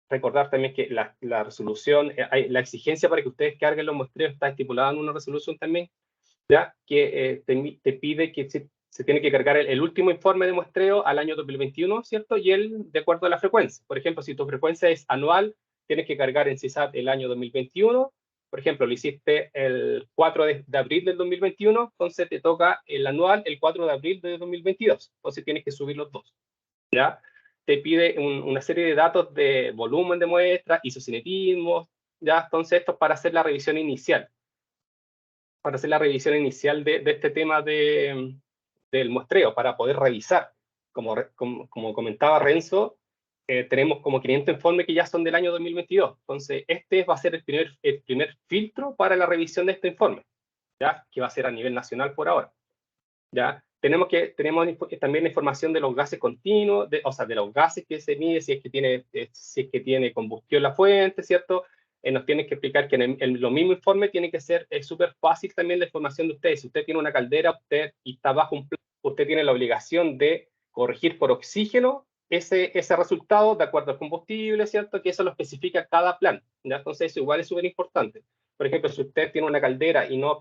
Recordar también que la resolución, la exigencia para que ustedes carguen los muestreos está estipulada en una resolución también, ¿ya? Que te pide que se tiene que cargar el último informe de muestreo al año 2021, ¿cierto? Y de acuerdo a la frecuencia. Por ejemplo, si tu frecuencia es anual, tienes que cargar en CISAT el año 2021. Por ejemplo, lo hiciste el 4 de abril del 2021, entonces te toca el anual el 4 de abril de 2022. Entonces tienes que subir los dos, ¿ya? Te pide una serie de datos de volumen de muestra, isocinetismos, ¿ya? Entonces esto es para hacer la revisión inicial. Para hacer la revisión inicial de este tema del muestreo, para poder revisar. Como comentaba Renzo, tenemos como 500 informes que ya son del año 2022. Entonces, este va a ser el primer filtro para la revisión de este informe, ¿ya? Que va a ser a nivel nacional por ahora, ¿ya? Tenemos también la información de los gases continuos, o sea, de los gases que se mide, si es que tiene combustión la fuente, ¿cierto? nos tienen que explicar que en lo mismo informe tiene que ser súper fácil también la información de ustedes. Si usted tiene una caldera y está bajo un plan, usted tiene la obligación de corregir por oxígeno ese resultado de acuerdo al combustible, ¿cierto? Que eso lo especifica cada plan, ¿ya? Entonces eso igual es súper importante. Por ejemplo, si usted tiene una caldera y no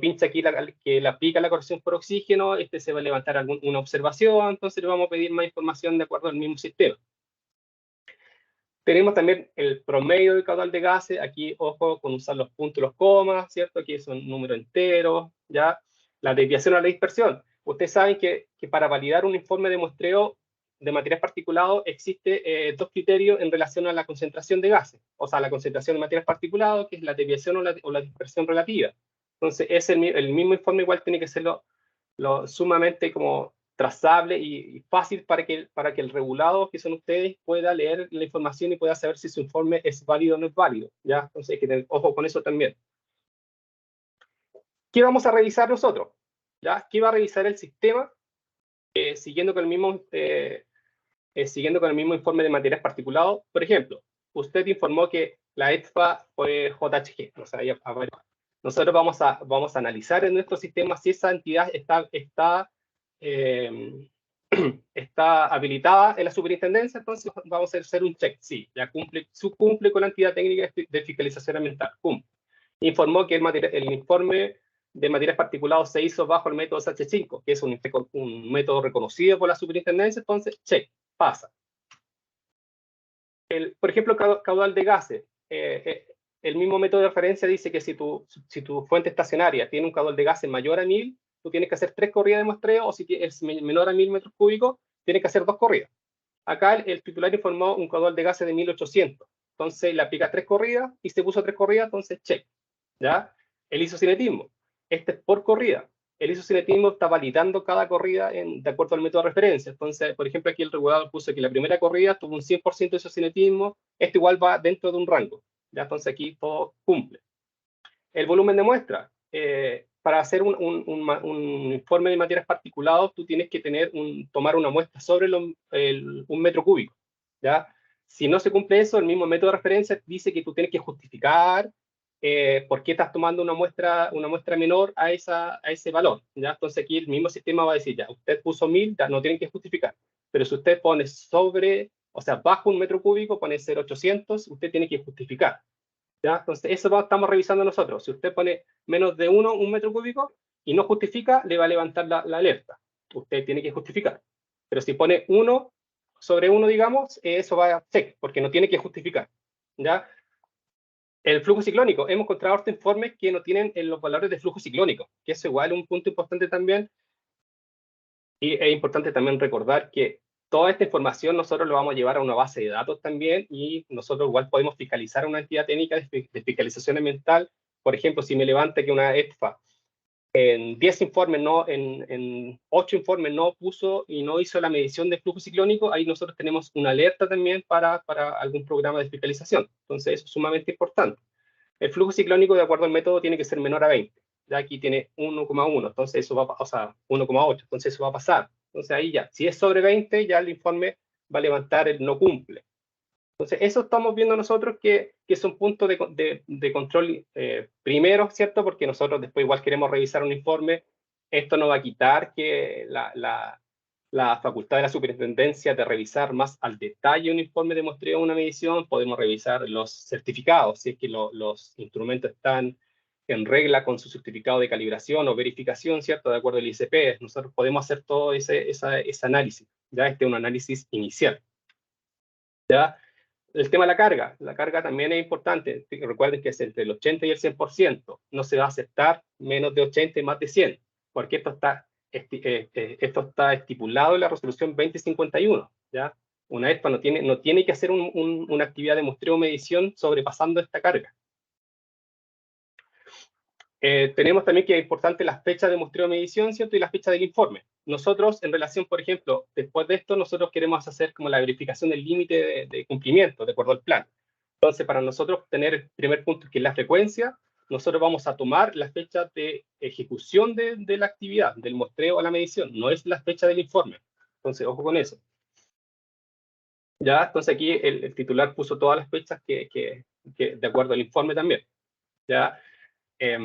pincha aquí que le aplica la corrección por oxígeno, se va a levantar una observación, entonces le vamos a pedir más información de acuerdo al mismo sistema. Tenemos también el promedio del caudal de gases, aquí ojo con usar los puntos y los comas, ¿cierto? Aquí son números enteros, ¿ya? La desviación a la dispersión. Ustedes saben que para validar un informe de muestreo de materiales particulados existe dos criterios en relación a la concentración de gases, o sea, la concentración de materiales particulados, que es la desviación o la dispersión relativa. Entonces, el mismo informe igual tiene que ser lo sumamente como trazable y fácil para que el regulado, que son ustedes, pueda leer la información y pueda saber si su informe es válido o no es válido, ¿ya? Entonces hay que tener ojo con eso también. ¿Qué vamos a revisar nosotros? ¿Ya? ¿Qué va a revisar el sistema? Siguiendo con el mismo informe de materiales particulados. Por ejemplo, usted informó que la ETFA fue JHG, o sea, nosotros vamos a analizar en nuestro sistema si esa entidad está habilitada en la superintendencia, entonces vamos a hacer un check. Sí, ya cumple con la entidad técnica de fiscalización ambiental. Cumple. Informó que el informe de materiales particulados se hizo bajo el método SH5, que es un método reconocido por la superintendencia, entonces check, pasa. Por ejemplo, caudal de gases. El mismo método de referencia dice que si tu fuente estacionaria tiene un caudal de gases mayor a 1000, tú tienes que hacer 3 corridas de muestreo, o si es menor a 1000 metros cúbicos, tienes que hacer 2 corridas. Acá el titular informó un caudal de gases de 1800. Entonces le aplica 3 corridas y se puso 3 corridas, entonces check. ¿Ya? El isocinetismo. Este es por corrida. El isocinetismo está validando cada corrida de acuerdo al método de referencia. Entonces, por ejemplo, aquí el regulador puso que la primera corrida tuvo un 100% de isocinetismo. Esto igual va dentro de un rango. ¿Ya? Entonces aquí todo cumple. El volumen de muestra. Para hacer un informe de materiales particulados, tú tienes que tomar una muestra sobre un metro cúbico. ¿Ya? Si no se cumple eso, el mismo método de referencia dice que tú tienes que justificar por qué estás tomando una muestra menor a ese valor. ¿Ya? Entonces aquí el mismo sistema va a decir, ya, usted puso 1000, ya no tienen que justificar. Pero si usted pone bajo un metro cúbico, pone 0,800, usted tiene que justificar. ¿Ya? Entonces eso estamos revisando nosotros. Si usted pone menos de un metro cúbico y no justifica, le va a levantar la alerta. Usted tiene que justificar. Pero si pone 1 sobre 1, digamos, eso va a check, porque no tiene que justificar. ¿Ya? El flujo ciclónico. Hemos encontrado otros informes que no tienen los valores de flujo ciclónico, que es igual un punto importante también. Y es importante también recordar que toda esta información nosotros lo vamos a llevar a una base de datos también, y nosotros igual podemos fiscalizar a una entidad técnica de fiscalización ambiental. Por ejemplo, si me levanta que una ETFA en 10 informes, en 8 informes no puso y no hizo la medición de flujo ciclónico, ahí nosotros tenemos una alerta también para algún programa de fiscalización. Entonces, eso es sumamente importante. El flujo ciclónico, de acuerdo al método, tiene que ser menor a 20. Ya aquí tiene 1,1, entonces eso va, o sea, 1,8, entonces eso va a pasar. Entonces ahí ya, si es sobre 20, ya el informe va a levantar el no cumple. Entonces, eso estamos viendo nosotros que son puntos de control primero, ¿cierto? Porque nosotros después igual queremos revisar un informe. Esto no va a quitar que la facultad de la superintendencia de revisar más al detalle un informe de muestreo o una medición. Podemos revisar los certificados, si es que los instrumentos están en regla con su certificado de calibración o verificación, ¿cierto? De acuerdo al ICP. Nosotros podemos hacer todo ese análisis. Ya este es un análisis inicial. ¿Ya? El tema de la carga también es importante. Recuerden que es entre el 80 y el 100%. No se va a aceptar menos de 80 y más de 100, porque esto está estipulado en la resolución 2051. ¿Ya? Una ETFA no tiene que hacer una actividad de muestreo o medición sobrepasando esta carga. Tenemos también que es importante las fechas de muestreo o medición, ¿cierto? Y las fechas del informe. Nosotros, en relación, por ejemplo, después de esto, nosotros queremos hacer como la verificación del límite de cumplimiento, de acuerdo al plan. Entonces, para nosotros tener el primer punto, que es la frecuencia, nosotros vamos a tomar la fecha de ejecución de la actividad, del muestreo a la medición, no es la fecha del informe. Entonces, ojo con eso. Ya, entonces aquí el titular puso todas las fechas que de acuerdo al informe también. Ya,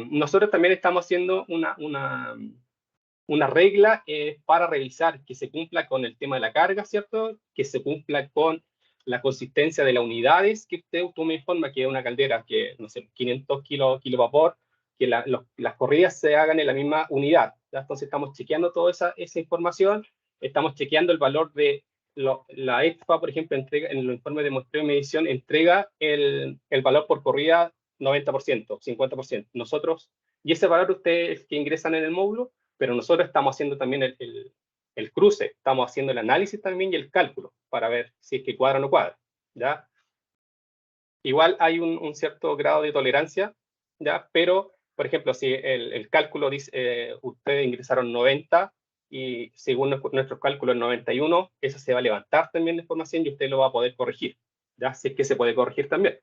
nosotros también estamos haciendo una regla para revisar que se cumpla con el tema de la carga, ¿cierto? Que se cumpla con la consistencia de las unidades que tú me informa que es una caldera que, no sé, 500 kilovapor, que las corridas se hagan en la misma unidad. ¿Ya? Entonces estamos chequeando toda esa información, estamos chequeando el valor de la ETFA, por ejemplo, entrega, en los informes de muestreo y medición, entrega el valor por corrida 90%, 50%. Nosotros, y ese valor ustedes que ingresan en el módulo, pero nosotros estamos haciendo también el cruce, estamos haciendo el análisis también y el cálculo para ver si es que cuadra o no cuadra, ¿ya? Igual hay un cierto grado de tolerancia, ¿ya? Pero, por ejemplo, si el cálculo dice, ustedes ingresaron 90 y según nuestro cálculo es 91, eso se va a levantar también la información y usted lo va a poder corregir, ¿ya? Si es que se puede corregir también.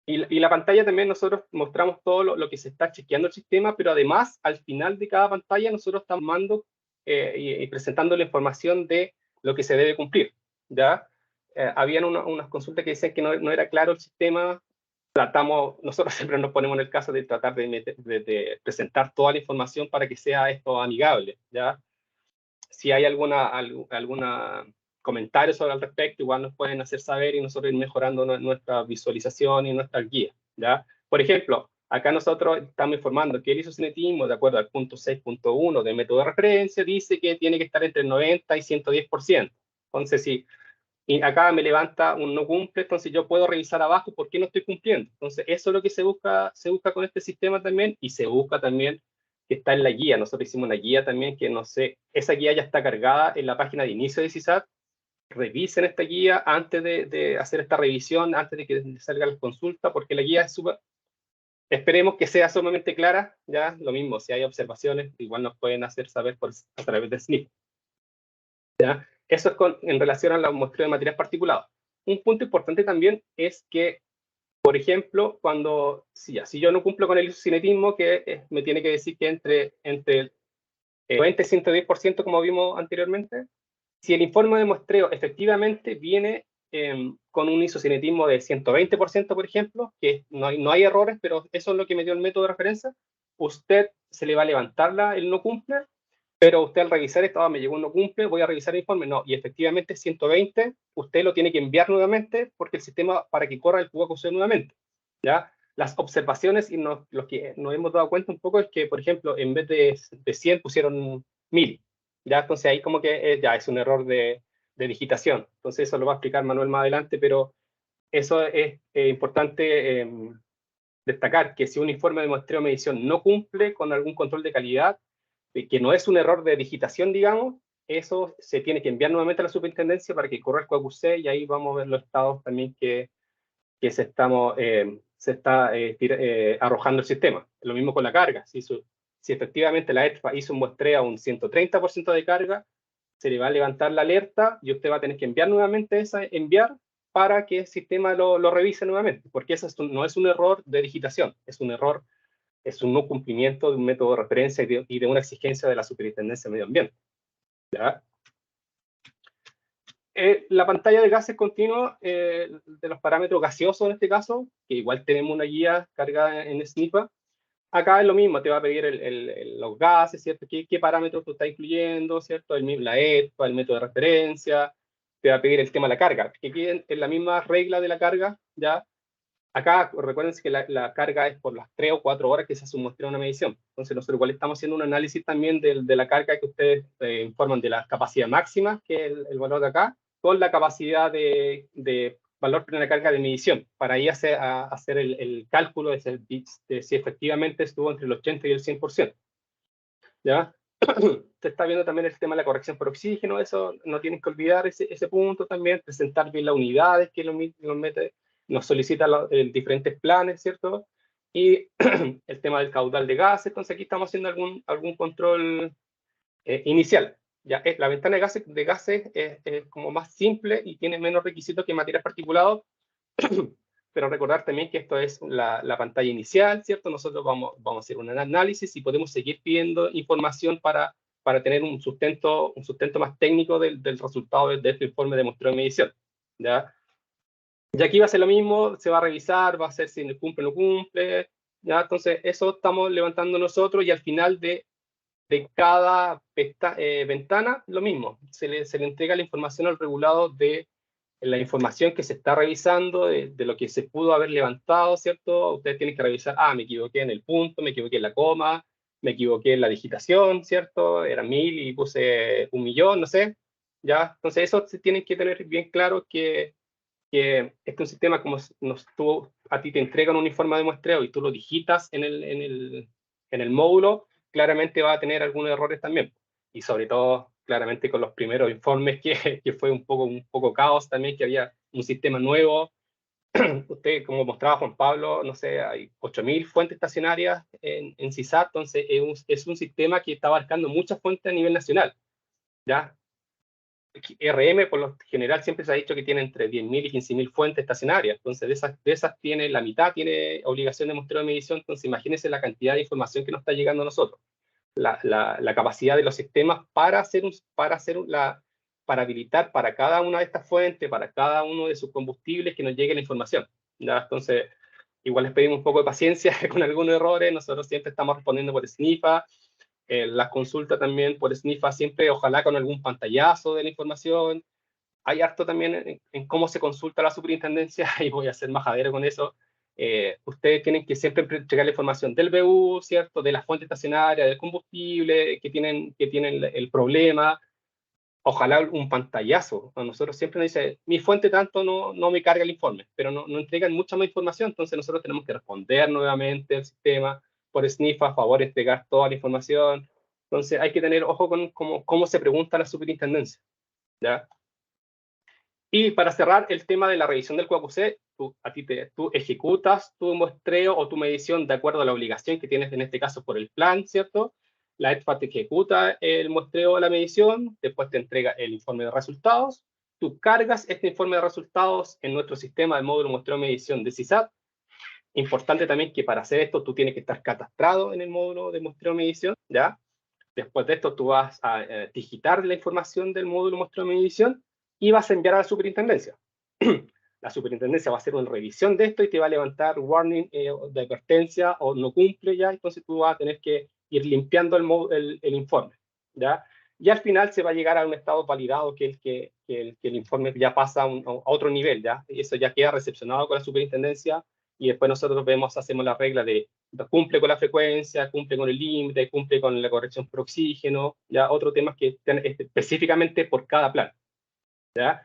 Y la pantalla también nosotros mostramos todo lo que se está chequeando el sistema, pero además al final de cada pantalla nosotros estamos mandando y presentando la información de lo que se debe cumplir, ¿ya? Habían unas consultas que decían que no era claro el sistema. Nosotros siempre nos ponemos en el caso de tratar de presentar toda la información para que sea esto amigable, ¿ya? Si hay alguna comentarios sobre al respecto, igual nos pueden hacer saber y nosotros ir mejorando nuestra visualización y nuestra guía, ¿ya? Por ejemplo, acá nosotros estamos informando que el isocinetismo, de acuerdo al punto 6.1 del método de referencia, dice que tiene que estar entre el 90 y 110%. Entonces, si y acá me levanta un no cumple, entonces yo puedo revisar abajo por qué no estoy cumpliendo. Entonces, eso es lo que se busca con este sistema también, y se busca también que está en la guía. Nosotros hicimos una guía también que, no sé, esa guía ya está cargada en la página de inicio de CISAT. Revisen esta guía antes de hacer esta revisión, antes de que salga la consulta, porque la guía es súper... Esperemos que sea sumamente clara, ya, lo mismo, si hay observaciones, igual nos pueden hacer saber a través de SNP. ¿Ya? Eso es en relación a la muestreo de materiales particulados. Un punto importante también es que, por ejemplo, si yo no cumplo con el isocinetismo, que me tiene que decir que entre el 90 y 110%, como vimos anteriormente, si el informe de muestreo efectivamente viene con un isocinetismo de 120%, por ejemplo, que no hay errores, pero eso es lo que me dio el método de referencia, usted se le va a levantar el no cumple, pero usted al revisar esto, me llegó un no cumple, voy a revisar el informe, no, y efectivamente 120, usted lo tiene que enviar nuevamente porque el sistema, para que corra el QAQC nuevamente, ¿ya? Las observaciones y lo que nos hemos dado cuenta un poco es que, por ejemplo, en vez de 100 pusieron 1000, ¿ya? Entonces ahí como que ya es un error de digitación. Entonces eso lo va a explicar Manuel más adelante, pero eso es importante destacar, que si un informe de muestreo o medición no cumple con algún control de calidad, que no es un error de digitación, digamos, eso se tiene que enviar nuevamente a la superintendencia para que corra el QAQC y ahí vamos a ver los estados también que se está arrojando el sistema. Lo mismo con la carga. Si efectivamente la ETFA hizo un muestreo a un 130% de carga, se le va a levantar la alerta y usted va a tener que enviar nuevamente enviar para que el sistema lo revise nuevamente, porque eso no es un error de digitación, es un error, es un no cumplimiento de un método de referencia y de una exigencia de la Superintendencia de Medio Ambiente. ¿Ya? La pantalla de gases continuos, de los parámetros gaseosos en este caso, que igual tenemos una guía cargada en SNIPA. Acá es lo mismo, te va a pedir los gases, ¿cierto? ¿Qué parámetros tú estás incluyendo, ¿cierto? La ETFA, el método de referencia, te va a pedir el tema de la carga, que aquí en la misma regla de la carga, ¿ya? Acá, recuerden que la carga es por las 3 o 4 horas que se hace un muestreo de una medición. Entonces, nosotros igual estamos haciendo un análisis también de la carga que ustedes informan de la capacidad máxima, que es el valor de acá, con la capacidad de valor de la carga de medición, para ahí hacer el cálculo de si efectivamente estuvo entre el 80 y el 100%. ¿Ya? Se está viendo también el tema de la corrección por oxígeno, eso no tienen que olvidar ese punto también, presentar bien las unidades que nos solicita diferentes planes, ¿cierto? Y el tema del caudal de gases, entonces aquí estamos haciendo algún control inicial. Ya, la ventana de gases es como más simple y tiene menos requisitos que materiales particulados, pero recordar también que esto es la pantalla inicial, ¿cierto? Nosotros vamos a hacer un análisis y podemos seguir pidiendo información para para tener un sustento más técnico del resultado de este informe de muestreo de medición, ¿ya? Y aquí va a ser lo mismo, se va a revisar, va a ser si cumple o no cumple, ¿ya? Entonces, eso estamos levantando nosotros, y al final de cada ventana, lo mismo, se le entrega la información al regulado de la información que se está revisando, de lo que se pudo haber levantado, ¿cierto? Ustedes tienen que revisar, me equivoqué en el punto, me equivoqué en la coma, me equivoqué en la digitación, ¿cierto? Era 1000 y puse 1.000.000, no sé, ¿ya? Entonces eso se tienen que tener bien claro, que este es un sistema como a ti te entregan un informe de muestreo y tú lo digitas en el módulo, claramente va a tener algunos errores también. Y sobre todo, claramente con los primeros informes, que fue un poco caos también, que había un sistema nuevo. Usted, como mostraba Juan Pablo, no sé, hay 8.000 fuentes estacionarias en CISAT, entonces es un sistema que está abarcando muchas fuentes a nivel nacional, ¿ya? RM, por lo general, siempre se ha dicho que tiene entre 10.000 y 15.000 fuentes estacionarias. Entonces, de esas tiene la mitad, tiene obligación de muestreo de medición. Entonces, imagínense la cantidad de información que nos está llegando a nosotros. La capacidad de los sistemas para habilitar para cada una de estas fuentes, para cada uno de sus combustibles, que nos llegue la información, ¿ya? Entonces, igual les pedimos un poco de paciencia con algunos errores. Nosotros siempre estamos respondiendo por SNIFA. Las consultas también por SNIFA, siempre ojalá con algún pantallazo de la información. Hay harto también en cómo se consulta la superintendencia, y voy a ser majadero con eso. Ustedes tienen que siempre entregar la información del BU, ¿cierto? De la fuente estacionaria, del combustible, que tienen el problema. Ojalá un pantallazo. A nosotros siempre nos dice, mi fuente tanto no me carga el informe, pero no entregan mucha más información, entonces nosotros tenemos que responder nuevamente al sistema por SNIFA, a favor de entregar toda la información. Entonces hay que tener ojo con cómo se pregunta la superintendencia, ¿ya? Y para cerrar el tema de la revisión del QAQC, tú ejecutas tu muestreo o tu medición de acuerdo a la obligación que tienes, en este caso por el plan, ¿cierto? La ETFA te ejecuta el muestreo o la medición, después te entrega el informe de resultados. Tú cargas este informe de resultados en nuestro sistema de módulo muestreo y medición de CISAT. Importante también que para hacer esto tú tienes que estar catastrado en el módulo de muestreo y medición, ¿ya? Después de esto tú vas a digitar la información del módulo muestreo y medición y vas a enviar a la superintendencia. La superintendencia va a hacer una revisión de esto y te va a levantar warning de advertencia o no cumple ya, entonces tú vas a tener que ir limpiando el informe, ¿ya? Y al final se va a llegar a un estado validado, que el informe ya pasa a otro nivel, ¿ya? Y eso ya queda recepcionado con la superintendencia, y después nosotros hacemos la regla de cumple con la frecuencia, cumple con el límite, cumple con la corrección por oxígeno, ya otros temas que están específicamente por cada plan, ¿ya?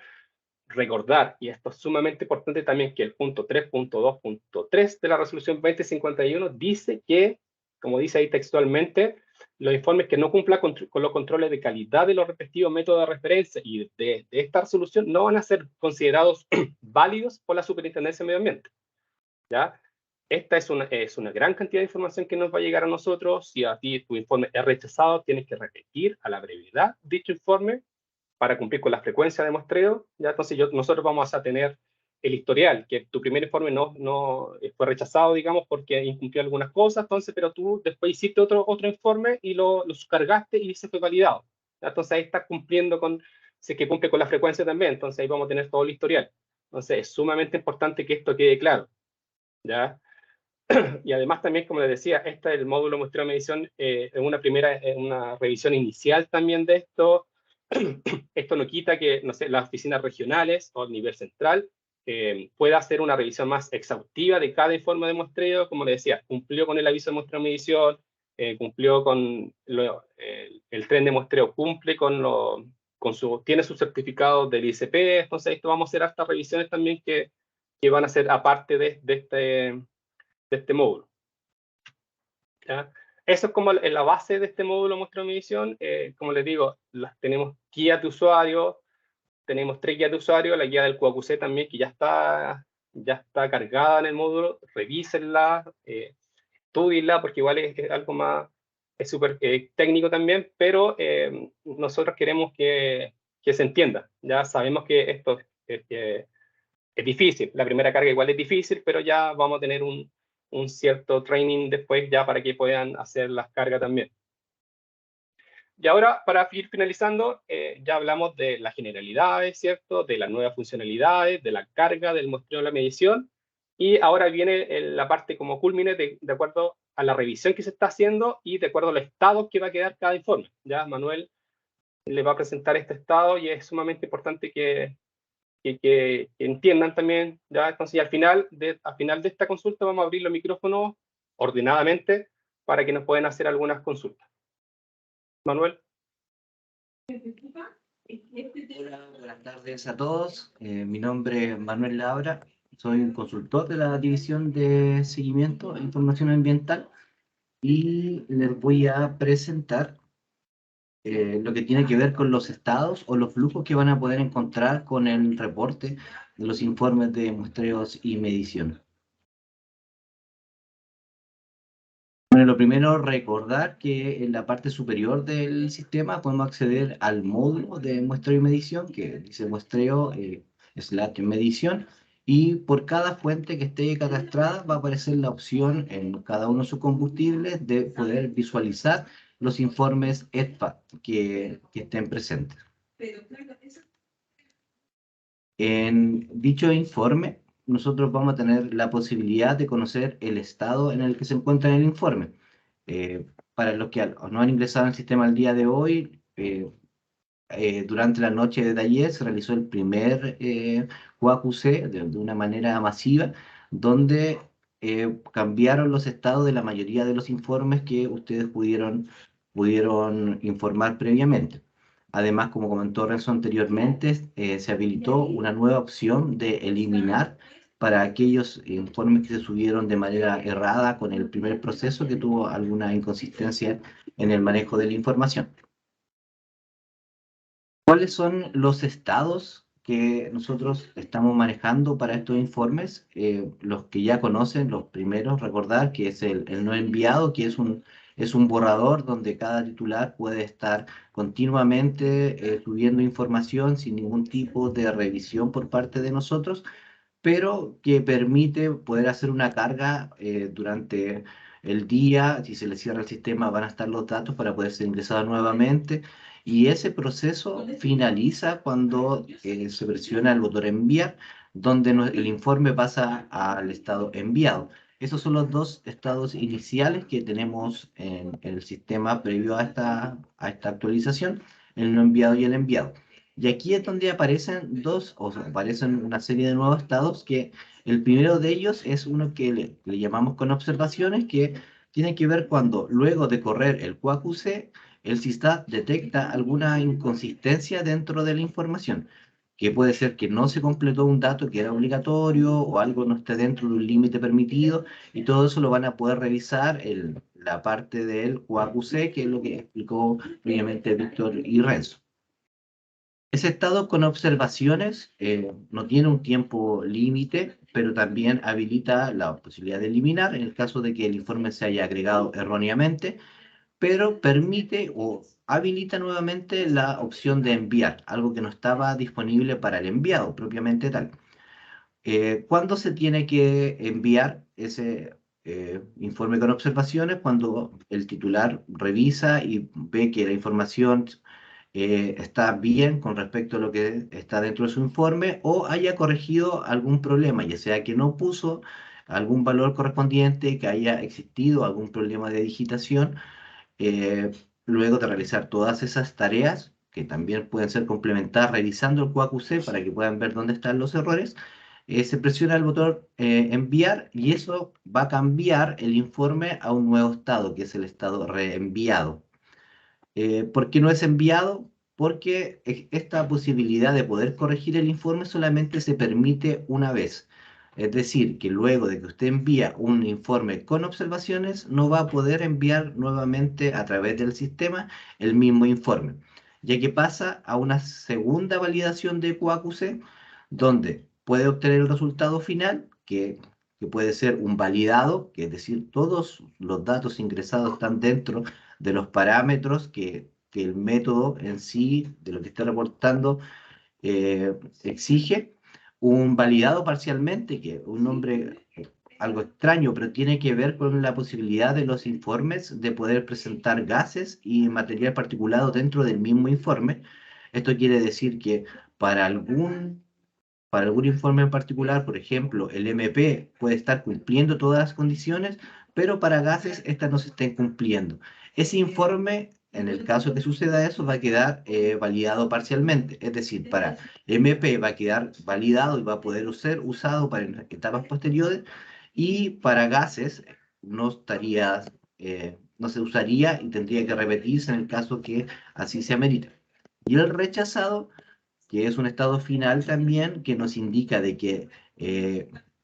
Recordar, y esto es sumamente importante también, que el punto 3.2.3 de la resolución 2051 dice que, como dice ahí textualmente, los informes que no cumplan con los controles de calidad de los respectivos métodos de referencia y de esta resolución no van a ser considerados válidos por la Superintendencia de Medio Ambiente, ¿ya? Esta es una gran cantidad de información que nos va a llegar a nosotros. Si a ti tu informe es rechazado, tienes que repetir a la brevedad dicho informe para cumplir con la frecuencia de muestreo, ¿ya? Entonces nosotros vamos a tener el historial, que tu primer informe no fue rechazado, digamos, porque incumplió algunas cosas, entonces, pero tú después hiciste otro informe y lo cargaste y se fue validado, ¿ya? Entonces ahí estás cumpliendo sé que cumple con la frecuencia también, entonces ahí vamos a tener todo el historial. Entonces es sumamente importante que esto quede claro, ¿ya? Y además también, como les decía, este es el módulo muestreo de medición, una revisión inicial también de esto. Esto no quita que, no sé, las oficinas regionales o el nivel central pueda hacer una revisión más exhaustiva de cada informe de muestreo. Como les decía, cumplió con el aviso de muestreo de medición, cumplió con el tren de muestreo, cumple tiene su certificado del ICP. Entonces, esto vamos a hacer hasta revisiones también que van a ser aparte de este módulo, ¿ya? Eso es como la base de este módulo muestreo de medición. Como les digo, tenemos guías de usuario, tenemos 3 guías de usuario, la guía del QAQC también, que ya está cargada en el módulo. Revísenla, estudienla, porque igual es algo más, es súper técnico también, pero nosotros queremos que se entienda. Ya sabemos que esto es difícil, la primera carga igual es difícil, pero ya vamos a tener un cierto training después ya para que puedan hacer las cargas también. Y ahora, para ir finalizando, ya hablamos de las generalidades, ¿cierto? De las nuevas funcionalidades, de la carga, del muestreo de la medición. Y ahora viene la parte como culmine de acuerdo a la revisión que se está haciendo y de acuerdo al estado que va a quedar cada informe. Ya Manuel le va a presentar este estado y es sumamente importante que entiendan también. ¿Ya? Entonces, al final de esta consulta vamos a abrir los micrófonos ordenadamente para que nos puedan hacer algunas consultas. Manuel. Hola, buenas tardes a todos. Mi nombre es Manuel Labra, soy un consultor de la División de Seguimiento e Información Ambiental y les voy a presentar lo que tiene que ver con los estados o los flujos que van a poder encontrar con el reporte de los informes de muestreos y medición. Bueno, lo primero, recordar que en la parte superior del sistema podemos acceder al módulo de muestreo y medición, que dice muestreo / medición, y por cada fuente que esté catastrada va a aparecer la opción en cada uno de sus combustibles de poder visualizar los informes EDFA que estén presentes. En dicho informe, nosotros vamos a tener la posibilidad de conocer el estado en el que se encuentra el informe. Para los que no han ingresado al sistema al día de hoy, durante la noche de ayer se realizó el primer QAQC de una manera masiva, donde cambiaron los estados de la mayoría de los informes que ustedes pudieron informar previamente. Además, como comentó Renzo anteriormente, se habilitó una nueva opción de eliminar para aquellos informes que se subieron de manera errada con el primer proceso que tuvo alguna inconsistencia en el manejo de la información. ¿Cuáles son los estados que nosotros estamos manejando para estos informes? Los que ya conocen, los primeros, recordar que es el no enviado, que es un borrador donde cada titular puede estar continuamente subiendo información sin ningún tipo de revisión por parte de nosotros, pero que permite poder hacer una carga durante el día. Si se le cierra el sistema, van a estar los datos para poder ser ingresados nuevamente. Y ese proceso finaliza cuando se presiona el botón enviar, donde el informe pasa al estado enviado. Esos son los dos estados iniciales que tenemos en el sistema previo a esta actualización, el no enviado y el enviado. Y aquí es donde aparecen aparecen una serie de nuevos estados, que el primero de ellos es uno que le llamamos con observaciones, que tiene que ver cuando luego de correr el QAQC, el SISTAT detecta alguna inconsistencia dentro de la información, que puede ser que no se completó un dato que era obligatorio o algo no esté dentro de un límite permitido, y todo eso lo van a poder revisar en la parte del QAQC, que es lo que explicó previamente Víctor y Renzo. Ese estado con observaciones no tiene un tiempo límite, pero también habilita la posibilidad de eliminar en el caso de que el informe se haya agregado erróneamente, pero permite o habilita nuevamente la opción de enviar, algo que no estaba disponible para el enviado propiamente tal. ¿Cuándo se tiene que enviar ese informe con observaciones? Cuando el titular revisa y ve que la información está bien con respecto a lo que está dentro de su informe, o haya corregido algún problema, ya sea que no puso algún valor correspondiente, que haya existido algún problema de digitación. Luego de realizar todas esas tareas, que también pueden ser complementadas revisando el QAQC para que puedan ver dónde están los errores, se presiona el botón enviar, y eso va a cambiar el informe a un nuevo estado, que es el estado reenviado. ¿Por qué no es enviado? Porque esta posibilidad de poder corregir el informe solamente se permite una vez. Es decir, que luego de que usted envía un informe con observaciones, no va a poder enviar nuevamente a través del sistema el mismo informe, ya que pasa a una segunda validación de QAQC, donde puede obtener el resultado final, que puede ser un validado, que es decir, todos los datos ingresados están dentro de los parámetros que el método en sí, de lo que está reportando, exige. Un validado parcialmente, que un nombre algo extraño, pero tiene que ver con la posibilidad de los informes de poder presentar gases y material particulado dentro del mismo informe. Esto quiere decir que para algún informe en particular, por ejemplo, el MP puede estar cumpliendo todas las condiciones, pero para gases estas no se estén cumpliendo. Ese informe, en el caso que suceda eso, va a quedar validado parcialmente. Es decir, para MP va a quedar validado y va a poder ser usado para etapas posteriores, y para gases no estaría, no se usaría y tendría que repetirse en el caso que así se amerite. Y el rechazado, que es un estado final también, que nos indica de que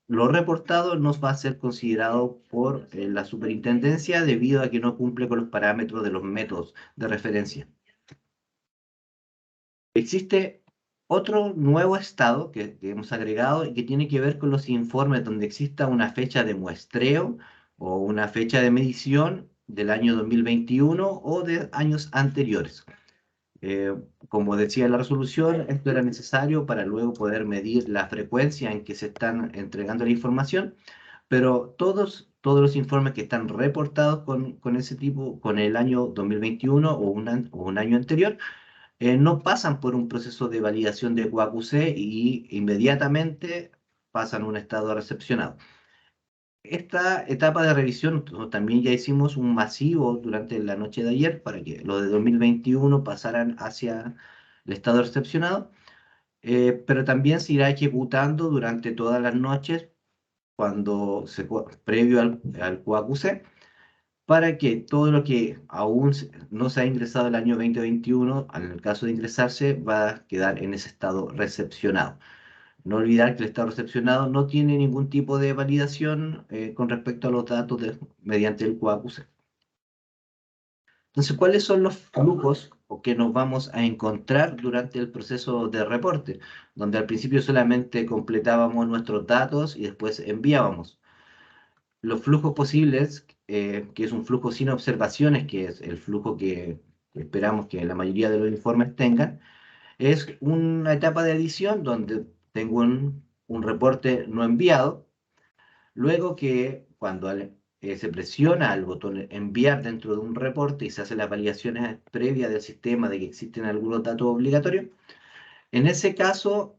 lo reportado no va a ser considerado por la superintendencia debido a que no cumple con los parámetros de los métodos de referencia. Existe otro nuevo estado que hemos agregado y que tiene que ver con los informes donde exista una fecha de muestreo o una fecha de medición del año 2021 o de años anteriores. Como decía la resolución, esto era necesario para luego poder medir la frecuencia en que se están entregando la información, pero todos los informes que están reportados con ese tipo, con el año 2021 o un año anterior, no pasan por un proceso de validación de QAQC y inmediatamente pasan a un estado recepcionado. Esta etapa de revisión también ya hicimos un masivo durante la noche de ayer para que los de 2021 pasaran hacia el estado recepcionado, pero también se irá ejecutando durante todas las noches previo al QAQC, para que todo lo que aún no se ha ingresado el año 2021, en el caso de ingresarse, va a quedar en ese estado recepcionado. No olvidar que el estado recepcionado no tiene ningún tipo de validación con respecto a los datos mediante el QAQC. Entonces, ¿cuáles son los flujos que nos vamos a encontrar durante el proceso de reporte? Donde al principio solamente completábamos nuestros datos y después enviábamos. Los flujos posibles, que es un flujo sin observaciones, que es el flujo que esperamos que la mayoría de los informes tengan, es una etapa de edición donde tengo un reporte no enviado, luego que cuando se presiona el botón enviar dentro de un reporte y se hacen las validaciones previas del sistema de que existen algunos datos obligatorios, en ese caso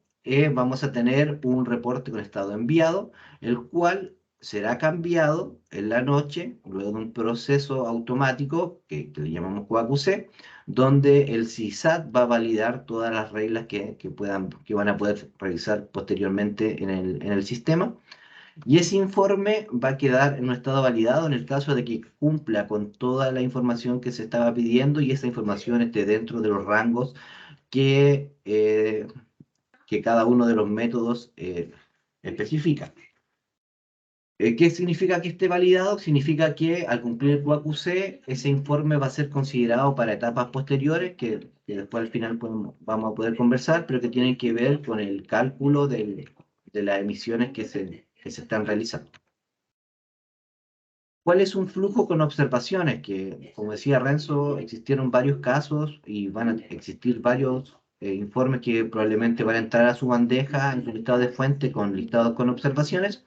vamos a tener un reporte con estado enviado, el cual será cambiado en la noche, luego de un proceso automático que le llamamos QAQC, donde el CISAT va a validar todas las reglas que van a poder revisar posteriormente en el sistema. Y ese informe va a quedar en un estado validado en el caso de que cumpla con toda la información que se estaba pidiendo y esa información esté dentro de los rangos que cada uno de los métodos especifica. ¿Qué significa que esté validado? Significa que al cumplir el QAQC, ese informe va a ser considerado para etapas posteriores, que después al final vamos a poder conversar, pero que tienen que ver con el cálculo de las emisiones que se están realizando. ¿Cuál es un flujo con observaciones? Que, como decía Renzo, existieron varios casos y van a existir varios informes que probablemente van a entrar a su bandeja en su listado de fuente con listados con observaciones.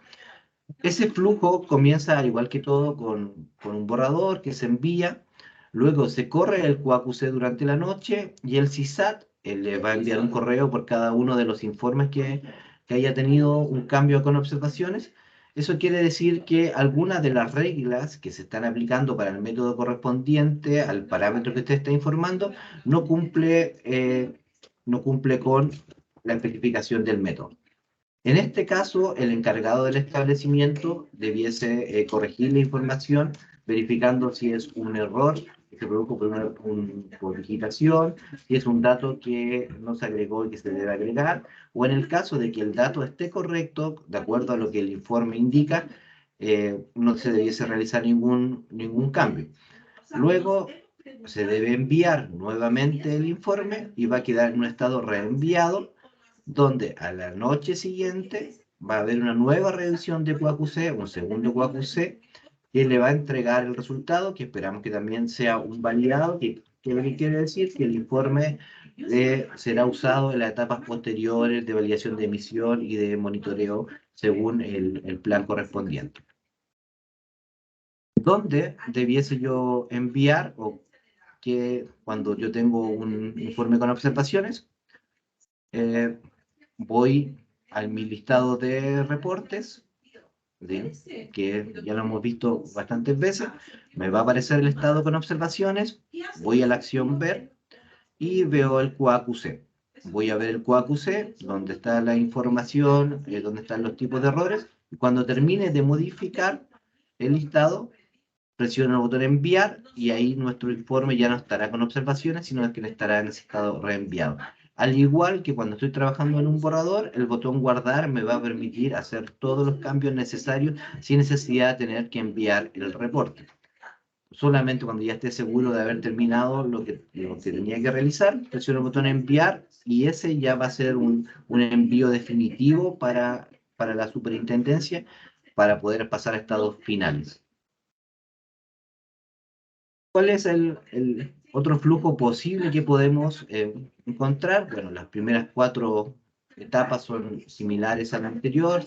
Ese flujo comienza, al igual que todo, con un borrador que se envía, luego se corre el QAQC durante la noche y el CISAT le va a enviar un correo por cada uno de los informes que haya tenido un cambio con observaciones. Eso quiere decir que algunas de las reglas que se están aplicando para el método correspondiente al parámetro que usted está informando no cumple con la especificación del método. En este caso, el encargado del establecimiento debiese corregir la información, verificando si es un error que se produjo por digitación, si es un dato que no se agregó y que se debe agregar, o en el caso de que el dato esté correcto, de acuerdo a lo que el informe indica, no se debiese realizar ningún cambio. Luego, se debe enviar nuevamente el informe y va a quedar en un estado reenviado, donde a la noche siguiente va a haber una nueva revisión de QAQC, un segundo QAQC, que le va a entregar el resultado, que esperamos que también sea un validado, que lo que quiere decir que el informe será usado en las etapas posteriores de validación de emisión y de monitoreo según el plan correspondiente. ¿Dónde debiese yo enviar o que cuando yo tengo un informe con observaciones? Voy a mi listado de reportes, ¿sí? Que ya lo hemos visto bastantes veces. Me va a aparecer el estado con observaciones, voy a la acción ver y veo el QAQC. Voy a ver el QAQC, donde está la información, donde están los tipos de errores. Y cuando termine de modificar el listado, presiono el botón enviar y ahí nuestro informe ya no estará con observaciones, sino que estará en ese estado reenviado. Al igual que cuando estoy trabajando en un borrador, el botón guardar me va a permitir hacer todos los cambios necesarios sin necesidad de tener que enviar el reporte. Solamente cuando ya esté seguro de haber terminado lo que tenía que realizar, presiono el botón enviar y ese ya va a ser un envío definitivo para la superintendencia para poder pasar a estados finales. ¿Cuál es el otro flujo posible que podemos encontrar? Bueno, las primeras 4 etapas son similares a la anterior.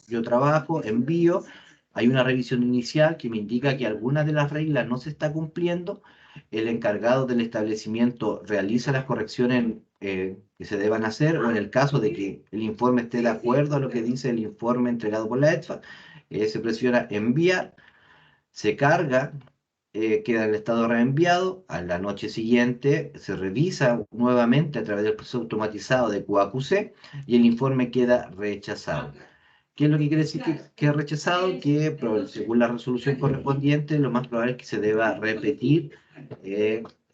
Yo trabajo, envío, hay una revisión inicial que me indica que alguna de las reglas no se está cumpliendo. El encargado del establecimiento realiza las correcciones que se deban hacer, o en el caso de que el informe esté de acuerdo a lo que dice el informe entregado por la ETFA, se presiona enviar, se carga, queda el estado reenviado. A la noche siguiente se revisa nuevamente a través del proceso automatizado de QAQC y el informe queda rechazado. ¿Qué es lo que quiere decir que es rechazado? Que según la resolución correspondiente, lo más probable es que se deba repetir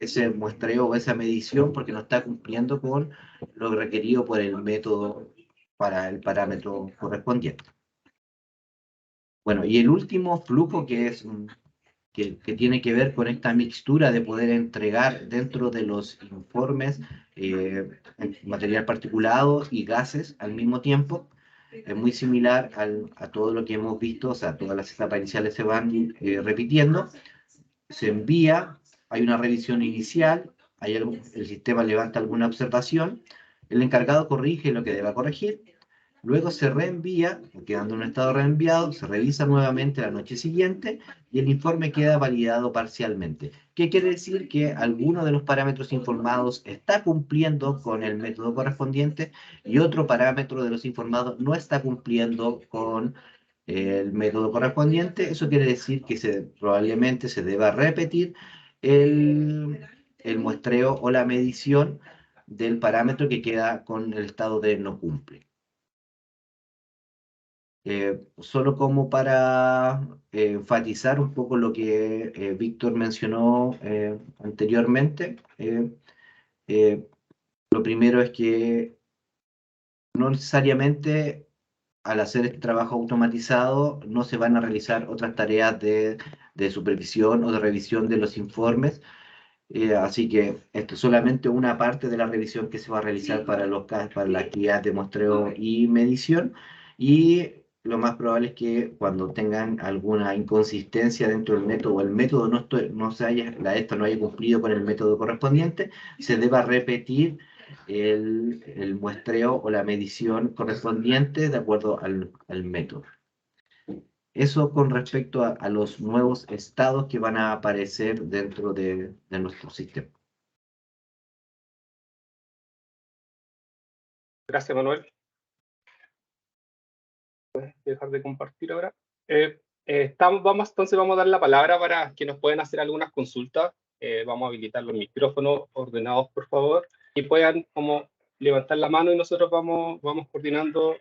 ese muestreo o esa medición porque no está cumpliendo con lo requerido por el método para el parámetro correspondiente. Bueno, y el último flujo que es que tiene que ver con esta mixtura de poder entregar dentro de los informes material particulado y gases al mismo tiempo. Es muy similar a todo lo que hemos visto, o sea, todas las etapas iniciales se van repitiendo. Se envía, hay una revisión inicial, el sistema levanta alguna observación, el encargado corrige lo que deba corregir. Luego se reenvía, quedando en un estado reenviado, se revisa nuevamente la noche siguiente y el informe queda validado parcialmente. ¿Qué quiere decir? Que alguno de los parámetros informados está cumpliendo con el método correspondiente y otro parámetro de los informados no está cumpliendo con el método correspondiente. Eso quiere decir que probablemente se deba repetir el muestreo o la medición del parámetro que queda con el estado de no cumple. Solo como para enfatizar un poco lo que Víctor mencionó anteriormente, lo primero es que no necesariamente al hacer este trabajo automatizado no se van a realizar otras tareas de supervisión o de revisión de los informes, así que esto es solamente una parte de la revisión que se va a realizar para la actividad de muestreo y medición, y lo más probable es que cuando tengan alguna inconsistencia dentro del método o el método la ETFA no haya cumplido con el método correspondiente, se deba repetir el muestreo o la medición correspondiente de acuerdo al método. Eso con respecto a los nuevos estados que van a aparecer dentro de nuestro sistema. Gracias, Manuel. Puedes dejar de compartir ahora. Entonces vamos a dar la palabra para que nos puedan hacer algunas consultas. Vamos a habilitar los micrófonos ordenados, por favor, y puedan como levantar la mano y nosotros vamos coordinando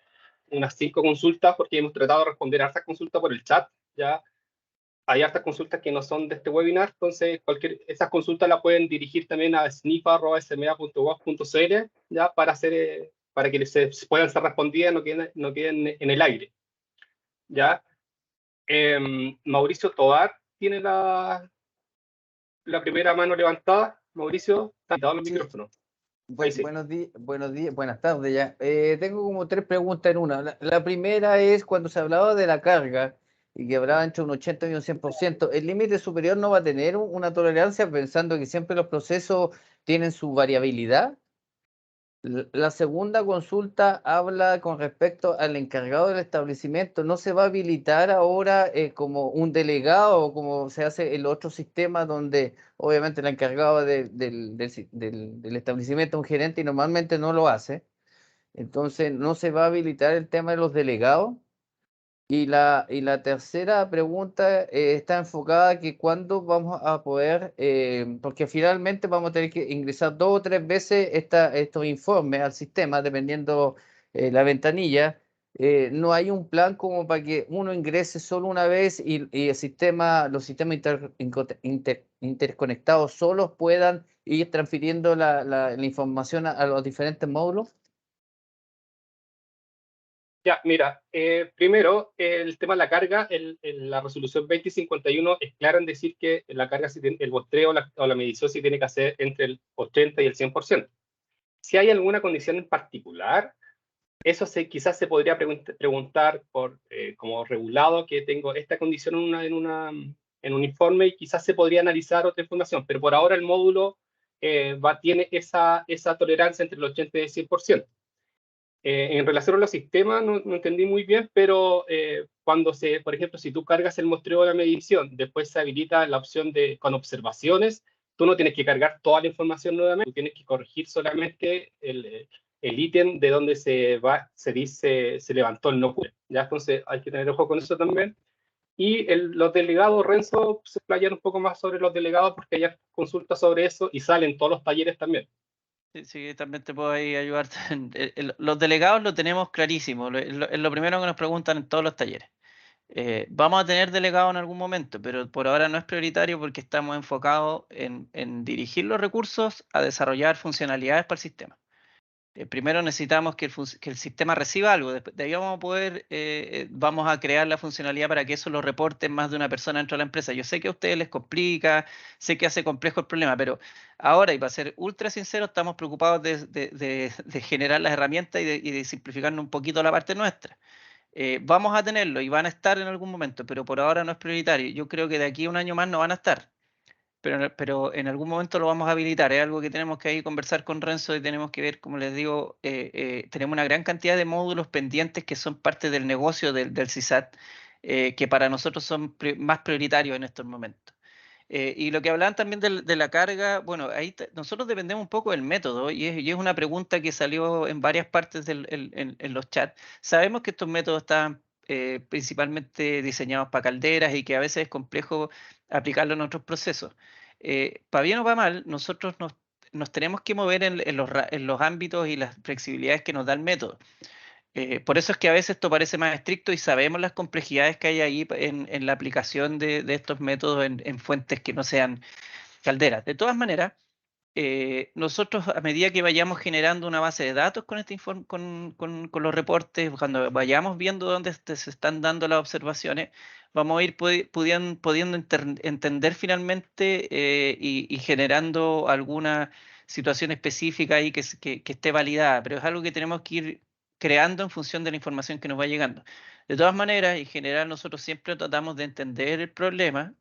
unas 5 consultas, porque hemos tratado de responder a estas consultas por el chat. Ya hay hartas consultas que no son de este webinar, entonces esas consultas las pueden dirigir también a snipa@sma.gov.cl, ya para que se puedan ser respondidas, no queden en el aire. Ya. Mauricio Tobar tiene la primera mano levantada. Mauricio, está invitado a los micrófonos. Sí. Buenos días, buenas tardes ya. Tengo como 3 preguntas en una. La primera es cuando se hablaba de la carga y que hablaba entre un 80 y un 100%, ¿el límite superior no va a tener una tolerancia pensando que siempre los procesos tienen su variabilidad? La segunda consulta habla con respecto al encargado del establecimiento. ¿No se va a habilitar ahora como un delegado o como se hace en el otro sistema donde obviamente el encargado del establecimiento es un gerente y normalmente no lo hace? Entonces, ¿no se va a habilitar el tema de los delegados? Y la tercera pregunta está enfocada a que cuándo vamos a poder, porque finalmente vamos a tener que ingresar 2 o 3 veces estos informes al sistema, dependiendo la ventanilla. No hay un plan como para que uno ingrese solo una vez y los sistemas interconectados solos puedan ir transfiriendo la información a los diferentes módulos. Ya, mira, primero, el tema de la carga, la resolución 2051 es clara en decir que la carga, el muestreo o la medición se tiene que hacer entre el 80 y el 100%. Si hay alguna condición en particular, eso quizás se podría preguntar como regulado que tengo esta condición en un informe y quizás se podría analizar otra información, pero por ahora el módulo tiene esa tolerancia entre el 80 y el 100%. En relación a los sistemas, no entendí muy bien, pero por ejemplo, si tú cargas el muestreo de la medición, después se habilita la opción con observaciones, tú no tienes que cargar toda la información nuevamente, tú tienes que corregir solamente el ítem de donde se dice, se levantó el no cure. ¿Ya? Entonces hay que tener ojo con eso también. Y los delegados, Renzo, se explayan un poco más sobre los delegados porque hay consultas sobre eso y salen todos los talleres también. Sí, también te puedo ahí ayudar. Los delegados lo tenemos clarísimo, es lo primero que nos preguntan en todos los talleres. Vamos a tener delegados en algún momento, pero por ahora no es prioritario porque estamos enfocados en dirigir los recursos a desarrollar funcionalidades para el sistema. Primero necesitamos que el sistema reciba algo, de ahí vamos a poder, vamos a crear la funcionalidad para que eso lo reporte más de una persona dentro de la empresa. Yo sé que a ustedes les complica, sé que hace complejo el problema, pero ahora, y para ser ultra sincero, estamos preocupados de generar las herramientas y de simplificarnos un poquito la parte nuestra. Vamos a tenerlo y van a estar en algún momento, pero por ahora no es prioritario. Yo creo que de aquí a un año más no van a estar. Pero en algún momento lo vamos a habilitar. Es algo que tenemos que ahí conversar con Renzo y tenemos que ver, como les digo, tenemos una gran cantidad de módulos pendientes que son parte del negocio del CISAT, que para nosotros son más prioritarios en estos momentos. Y lo que hablaban también de la carga, bueno, ahí nosotros dependemos un poco del método y es una pregunta que salió en varias partes en los chats. Sabemos que estos métodos están principalmente diseñados para calderas y que a veces es complejo aplicarlo en otros procesos. Para bien o para mal, nosotros nos tenemos que mover en los ámbitos y las flexibilidades que nos da el método. Por eso es que a veces esto parece más estricto y sabemos las complejidades que hay ahí en la aplicación de estos métodos en fuentes que no sean calderas. De todas maneras, nosotros a medida que vayamos generando una base de datos con este con los reportes, cuando vayamos viendo dónde se están dando las observaciones, vamos a ir pudiendo entender finalmente y generando alguna situación específica ahí que esté validada, pero es algo que tenemos que ir creando en función de la información que nos va llegando. De todas maneras, en general nosotros siempre tratamos de entender el problema,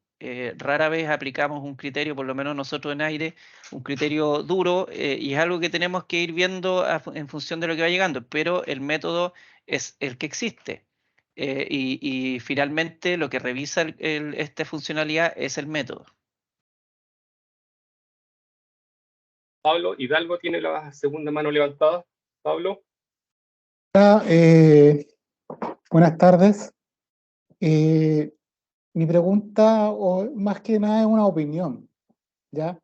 rara vez aplicamos un criterio, por lo menos nosotros en Aire, un criterio duro, y es algo que tenemos que ir viendo en función de lo que va llegando, pero el método es el que existe. Y finalmente lo que revisa esta funcionalidad es el método. Pablo Hidalgo tiene la segunda mano levantada. Pablo. Buenas tardes. Mi pregunta, o más que nada, es una opinión, ¿ya?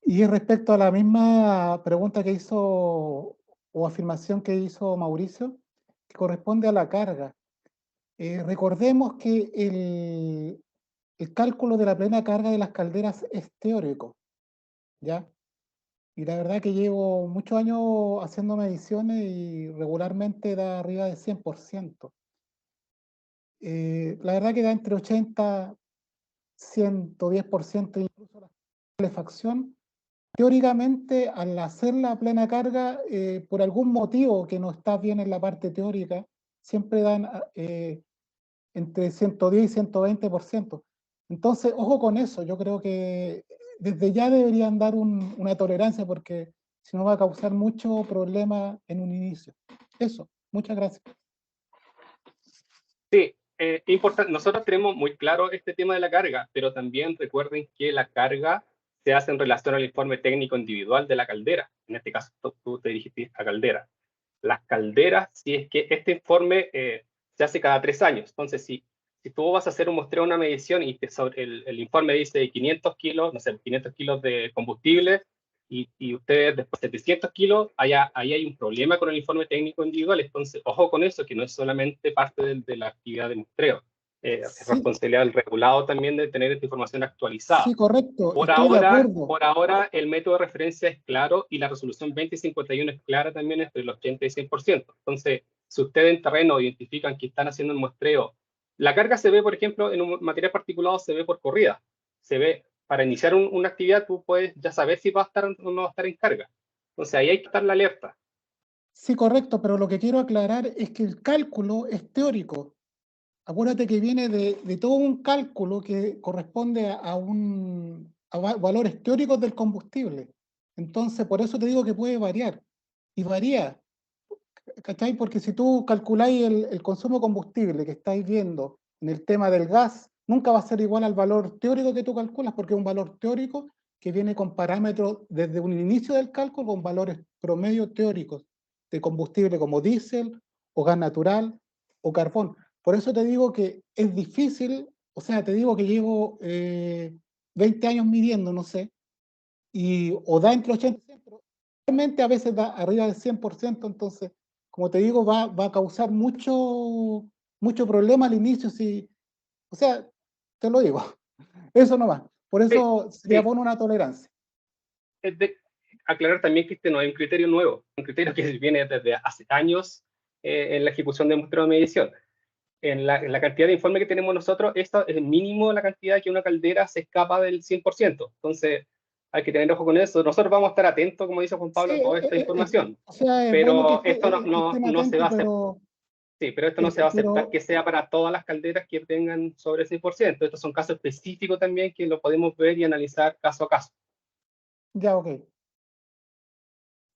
Y respecto a la misma pregunta que hizo, o afirmación que hizo Mauricio, que corresponde a la carga. Recordemos que el cálculo de la plena carga de las calderas es teórico, ¿ya? Y la verdad que llevo muchos años haciendo mediciones y regularmente da arriba de 100%. La verdad que da entre 80, 110%, incluso la calefacción. Teóricamente, al hacer la plena carga, por algún motivo que no está bien en la parte teórica, siempre dan entre 110 y 120%. Entonces, ojo con eso, yo creo que desde ya deberían dar una tolerancia, porque sino va a causar mucho problema en un inicio. Eso, muchas gracias. Sí, importante. Nosotros tenemos muy claro este tema de la carga, pero también recuerden que la carga se hace en relación al informe técnico individual de la caldera. En este caso, tú te dirigiste a caldera. Las calderas, si es que este informe se hace cada 3 años. Entonces, si tú vas a hacer un muestreo, una medición y el informe dice 500 kilos, no sé, 500 kilos de combustible, y ustedes después de 700 kilos, ahí hay un problema con el informe técnico individual. Entonces, ojo con eso, que no es solamente parte de la actividad de muestreo. Es Sí. responsabilidad del regulado también de tener esta información actualizada. Sí, correcto, Por estoy de acuerdo. ahora, el método de referencia es claro y la resolución 2051 es clara también entre el 80 y 100%. Entonces, si ustedes en terreno identifican que están haciendo un muestreo, la carga se ve, por ejemplo, en un material particulado se ve por corrida. Se ve, para iniciar una actividad, tú puedes ya saber si va a estar o no va a estar en carga. Entonces, ahí hay que estar la alerta. Sí, correcto, pero lo que quiero aclarar es que el cálculo es teórico. Acuérdate que viene de todo un cálculo que corresponde a valores teóricos del combustible. Entonces, por eso te digo que puede variar. Y varía, ¿cachai? Porque si tú calculáis el consumo de combustible que estáis viendo en el tema del gas, nunca va a ser igual al valor teórico que tú calculas, porque es un valor teórico que viene con parámetros desde un inicio del cálculo con valores promedio teóricos de combustible como diésel o gas natural o carbón. Por eso te digo que es difícil, o sea, te digo que llevo 20 años midiendo, no sé, o da entre 80 y 100, pero realmente a veces da arriba del 100%, entonces, como te digo, va a causar mucho problema al inicio, o sea, te lo digo, eso no va. Por eso sería bueno una tolerancia. Es de aclarar también que este no es un criterio nuevo, un criterio que viene desde hace años en la ejecución de muestreo de medición. En la cantidad de informe que tenemos nosotros, esto es mínimo la cantidad que una caldera se escapa del 100%. Entonces, hay que tener ojo con eso. Nosotros vamos a estar atentos, como dice Juan Pablo, Sí, a toda esta información. o sea, es bueno Pero que esto estén no se va a atentos, hacer. pero Sí, pero esto no se va a aceptar pero que sea para todas las calderas que tengan sobre el 100%. Estos son casos específicos también que lo podemos ver y analizar caso a caso. ya, ok.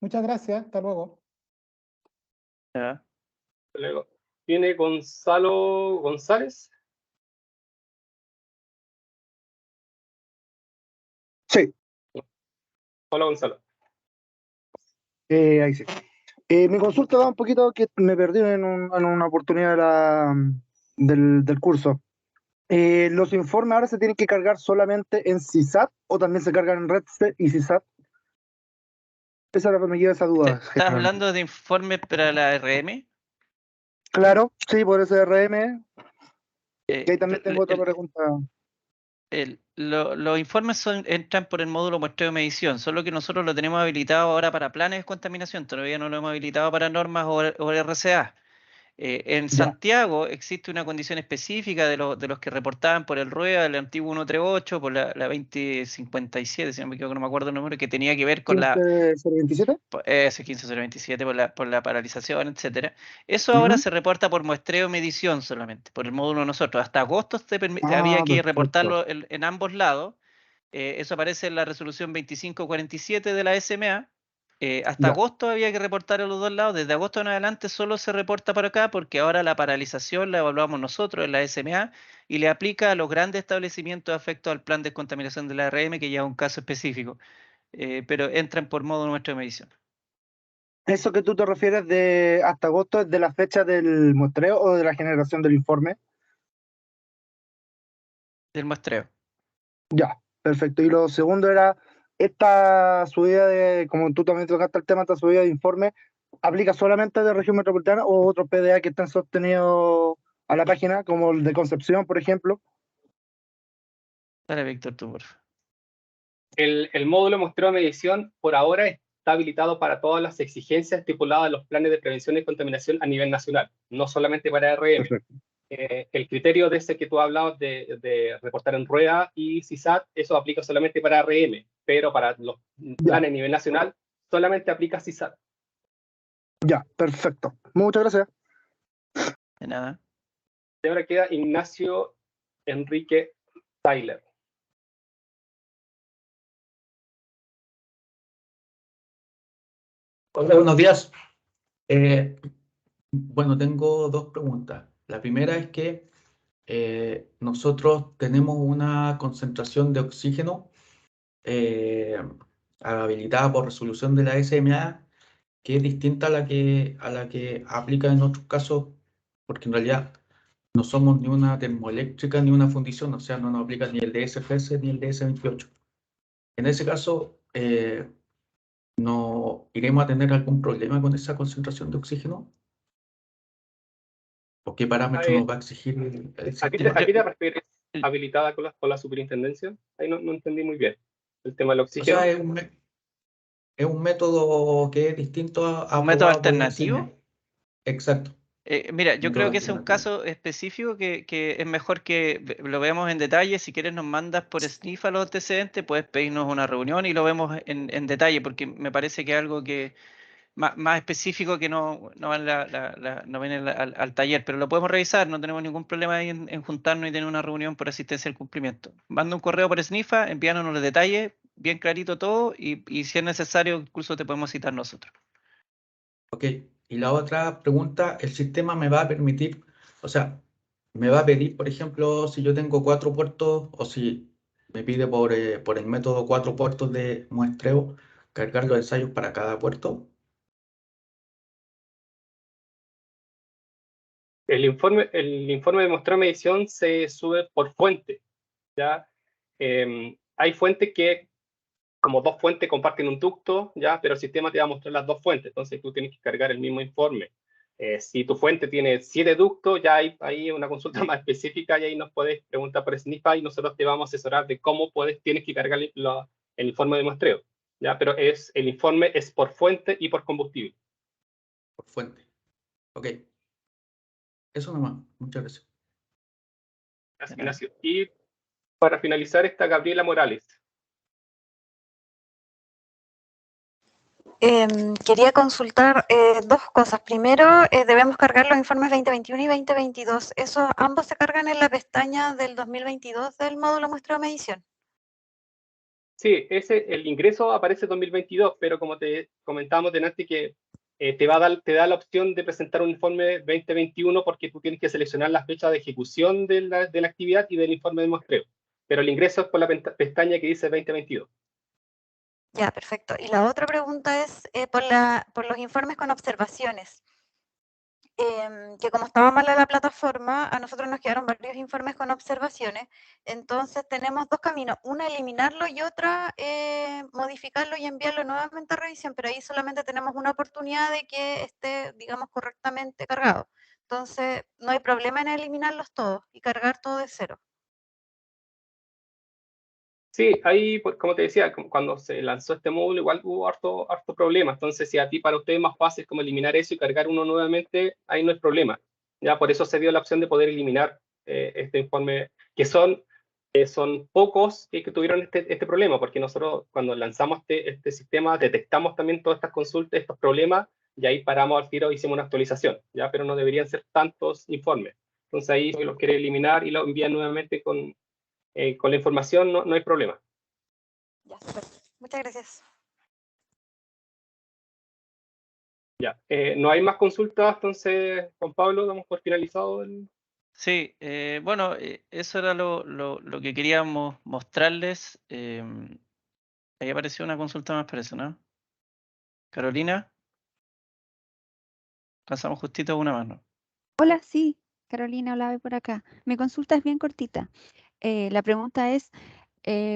Muchas gracias, hasta luego. Ya. Luego viene Gonzalo González. Sí, Hola, Gonzalo. ahí sí. Mi consulta va un poquito que me perdí en una oportunidad del curso. ¿Los informes ahora se tienen que cargar solamente en CISAT o también se cargan en REDSE y CISAT? Esa era me lleva esa duda. ¿Estás hablando de informes para la RM? Claro, sí, por ese RM. Y ahí también el- tengo otra el- pregunta. los informes entran por el módulo muestreo de medición, solo que nosotros lo tenemos habilitado ahora para planes de contaminación, todavía no lo hemos habilitado para normas o RCA. En Ya. Santiago existe una condición específica de los que reportaban por el RUEA, el antiguo 138, por la 2057, si no me equivoco, no me acuerdo el número, que tenía que ver con la 15.027. ese 15027 por la paralización, etcétera. Eso ahora se reporta por muestreo medición solamente, por el módulo de nosotros. Hasta agosto había que Perfecto. reportarlo en ambos lados. Eso aparece en la resolución 2547 de la SMA. Hasta Ya. agosto había que reportar a los dos lados. Desde agosto en adelante solo se reporta para acá porque ahora la paralización la evaluamos nosotros en la SMA y le aplica a los grandes establecimientos afectos al plan de descontaminación de la ARM, que ya es un caso específico. Pero entran por modo nuestro de medición. ¿Eso que tú te refieres de hasta agosto es de la fecha del muestreo o de la generación del informe? Del muestreo. Ya, perfecto. Y lo segundo era, esta subida como tú también tocaste el tema, esta subida de informe, ¿aplica solamente de región metropolitana o otros PDA que están sostenidos a la página, como el de Concepción, por ejemplo? Dale, Víctor, tú, por favor. El módulo de muestreo de medición por ahora está habilitado para todas las exigencias estipuladas en los planes de prevención de contaminación a nivel nacional, no solamente para RM. Perfecto. El criterio de ese que tú hablabas de reportar en RUEA y CISAT, eso aplica solamente para RM, pero para los planes a nivel nacional solamente aplica CISAT. Ya, perfecto. Muchas gracias. De nada. Y ahora queda Ignacio Enrique Tyler. Hola, buenos días. Bueno, tengo dos preguntas. La primera es que nosotros tenemos una concentración de oxígeno habilitada por resolución de la SMA que es distinta a la que aplica en otros casos, porque en realidad no somos ni una termoeléctrica ni una fundición, o sea, no nos aplica ni el DSFS ni el DS28. En ese caso, ¿no iremos a tener algún problema con esa concentración de oxígeno? ¿O qué parámetro nos va a exigir el ¿A qué sistema? te refieres habilitada con la superintendencia? Ahí no entendí muy bien el tema del O oxígeno. sea, es un método que es distinto a ¿Un método aprobado por el alternativo? SMA. Exacto. Mira, yo creo Método que ese es un alternativo. caso específico que es mejor que lo veamos en detalle. Si quieres nos mandas por Snifa los antecedentes, puedes pedirnos una reunión y lo vemos en detalle, porque me parece que es algo que más específico que no va no viene al taller, pero lo podemos revisar, no tenemos ningún problema ahí en juntarnos y tener una reunión por asistencia al cumplimiento. Manda un correo por Snifa, envíanos los detalles, bien clarito todo, y si es necesario, incluso te podemos citar nosotros. Ok, y la otra pregunta, ¿el sistema me va a permitir, o sea, me va a pedir, por ejemplo, si yo tengo 4 puertos o si me pide por el método 4 puertos de muestreo, cargar los ensayos para cada puerto? El informe de muestreo de medición se sube por fuente, ¿ya? Hay fuentes que, como dos fuentes, comparten un ducto, ¿ya? Pero el sistema te va a mostrar las dos fuentes, entonces tú tienes que cargar el mismo informe. Si tu fuente tiene 7 ductos, ya hay una consulta más específica y ahí nos puedes preguntar por Snifa y nosotros te vamos a asesorar de cómo tienes que cargar el informe de muestreo, ¿ya? Pero el informe es por fuente y por combustible. Por fuente. Ok. Eso nomás. Muchas gracias. Gracias, Ignacio. Y para finalizar está Gabriela Morales. Quería consultar dos cosas. Primero, debemos cargar los informes 2021 y 2022. ¿Esos ambos se cargan en la pestaña del 2022 del módulo muestreo de medición? Sí, el ingreso aparece 2022, pero como te comentábamos delante que te da la opción de presentar un informe 2021 porque tú tienes que seleccionar la fecha de ejecución de la actividad y del informe de muestreo. Pero el ingreso es por la pestaña que dice 2022. Ya, perfecto. Y la otra pregunta es por los informes con observaciones. Que como estaba mala la plataforma, a nosotros nos quedaron varios informes con observaciones. Entonces tenemos dos caminos. Una, eliminarlo y otra, modificarlo y enviarlo nuevamente a revisión. Pero ahí solamente tenemos una oportunidad de que esté, digamos, correctamente cargado. Entonces no hay problema en eliminarlos todos y cargar todo de cero. Sí, ahí, como te decía, cuando se lanzó este módulo, igual hubo harto problema. Entonces, si para ustedes es más fácil como eliminar eso y cargar uno nuevamente, ahí no hay problema. Ya por eso se dio la opción de poder eliminar este informe, que son pocos que tuvieron este problema, porque nosotros cuando lanzamos este sistema detectamos también todas estas consultas, estos problemas, y ahí paramos al tiro, hicimos una actualización, ya, pero no deberían ser tantos informes. Entonces ahí si los quiere eliminar y lo envían nuevamente con la información, no hay problema. Ya, perfecto. Muchas gracias. Ya, no hay más consultas, entonces, Juan Pablo, damos por finalizado el... Sí, bueno, eso era lo que queríamos mostrarles. Ahí apareció una consulta más, parece, ¿no? Carolina. Pasamos justito a una mano. Hola, sí, Carolina Olave por acá. Mi consulta es bien cortita. La pregunta es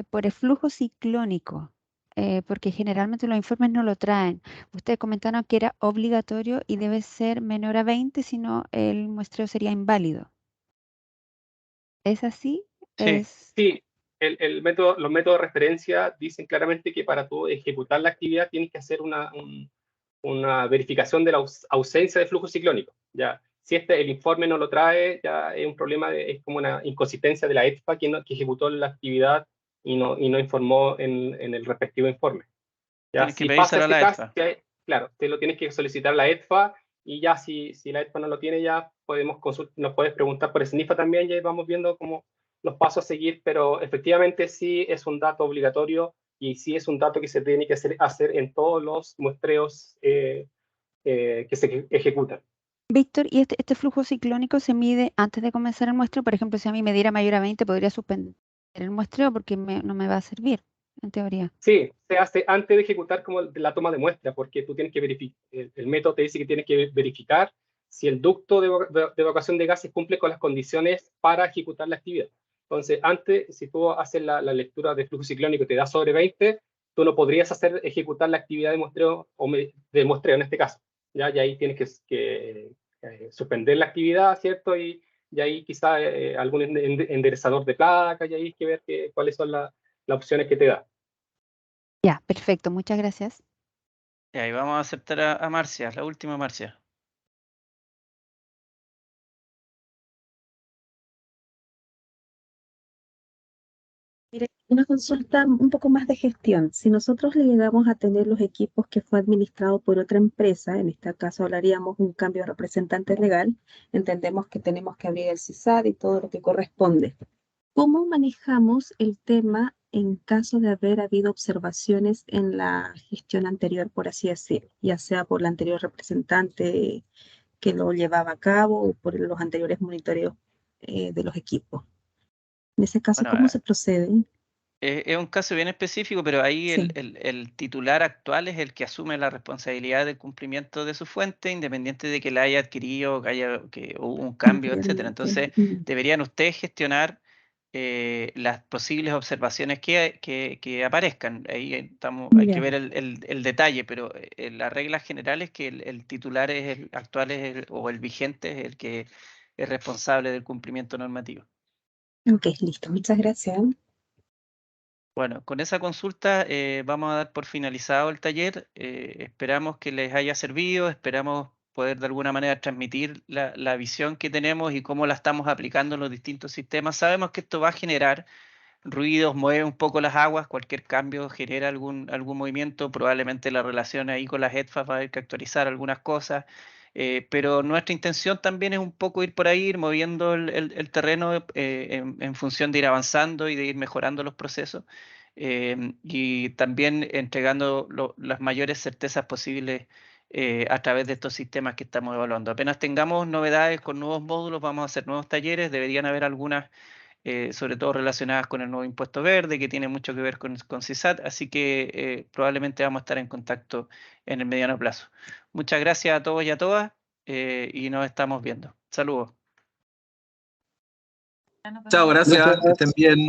por el flujo ciclónico, porque generalmente los informes no lo traen. Ustedes comentaron que era obligatorio y debe ser menor a 20, si no el muestreo sería inválido. ¿Es así? Sí, los métodos de referencia dicen claramente que para tú ejecutar la actividad tienes que hacer una verificación de la ausencia de flujo ciclónico. Ya, si el informe no lo trae, ya es un problema, es como una inconsistencia de la ETFA que ejecutó la actividad y no informó en el respectivo informe. Ya, Tienes que si pasa pedírselo a ese la caso, ETFA. claro, te lo tienes que solicitar a la ETFA y ya si la ETFA no lo tiene, ya nos puedes preguntar por SNIFA también, ya vamos viendo como los pasos a seguir, pero efectivamente sí es un dato obligatorio y sí es un dato que se tiene que hacer en todos los muestreos que se ejecutan. Víctor, ¿y este flujo ciclónico se mide antes de comenzar el muestreo? Por ejemplo, si a mí me diera mayor a 20, podría suspender el muestreo porque no me va a servir, en teoría. Sí, se hace antes de ejecutar como la toma de muestra, porque tú tienes que verificar, el método te dice que tienes que verificar si el ducto de evacuación de gases cumple con las condiciones para ejecutar la actividad. Entonces, antes, si tú haces la lectura de flujo ciclónico y te da sobre 20, tú no podrías ejecutar la actividad de muestreo, de muestreo en este caso. ¿Ya? Y ahí tienes que suspender la actividad, ¿cierto? Y ahí quizá algún enderezador de placa, y ahí hay que ver cuáles son las opciones que te da. Ya, perfecto, muchas gracias. Y ahí vamos a aceptar a Marcia, la última Marcia. Mire, una consulta un poco más de gestión. Si nosotros le llegamos a tener los equipos que fue administrado por otra empresa, en este caso hablaríamos de un cambio de representante legal, entendemos que tenemos que abrir el CISAD y todo lo que corresponde. ¿Cómo manejamos el tema en caso de haber habido observaciones en la gestión anterior, por así decir, ya sea por la anterior representante que lo llevaba a cabo o por los anteriores monitoreos de los equipos? En ese caso, Bueno, ¿cómo se procede? es un caso bien específico, pero ahí Sí. el titular actual es el que asume la responsabilidad del cumplimiento de su fuente, independiente de que la haya adquirido, que hubo un cambio, etcétera. Entonces, deberían ustedes gestionar las posibles observaciones que aparezcan. Ahí hay que ver el detalle, pero la regla general es que el titular es el actual o el vigente es el que es responsable del cumplimiento normativo. Ok, listo. Muchas gracias. Bueno, con esa consulta vamos a dar por finalizado el taller. Esperamos que les haya servido, esperamos poder de alguna manera transmitir la visión que tenemos y cómo la estamos aplicando en los distintos sistemas. Sabemos que esto va a generar ruidos, mueve un poco las aguas, cualquier cambio genera algún movimiento, probablemente la relación ahí con las EDFAs va a haber que actualizar algunas cosas, pero nuestra intención también es un poco ir por ahí, ir moviendo el terreno en función de ir avanzando y de ir mejorando los procesos y también entregando las mayores certezas posibles a través de estos sistemas que estamos evaluando. Apenas tengamos novedades con nuevos módulos, vamos a hacer nuevos talleres, deberían haber algunas sobre todo relacionadas con el nuevo impuesto verde, que tiene mucho que ver con CISAT, así que probablemente vamos a estar en contacto en el mediano plazo. Muchas gracias a todos y a todas, y nos estamos viendo. Saludos. Chao, gracias, que estén bien.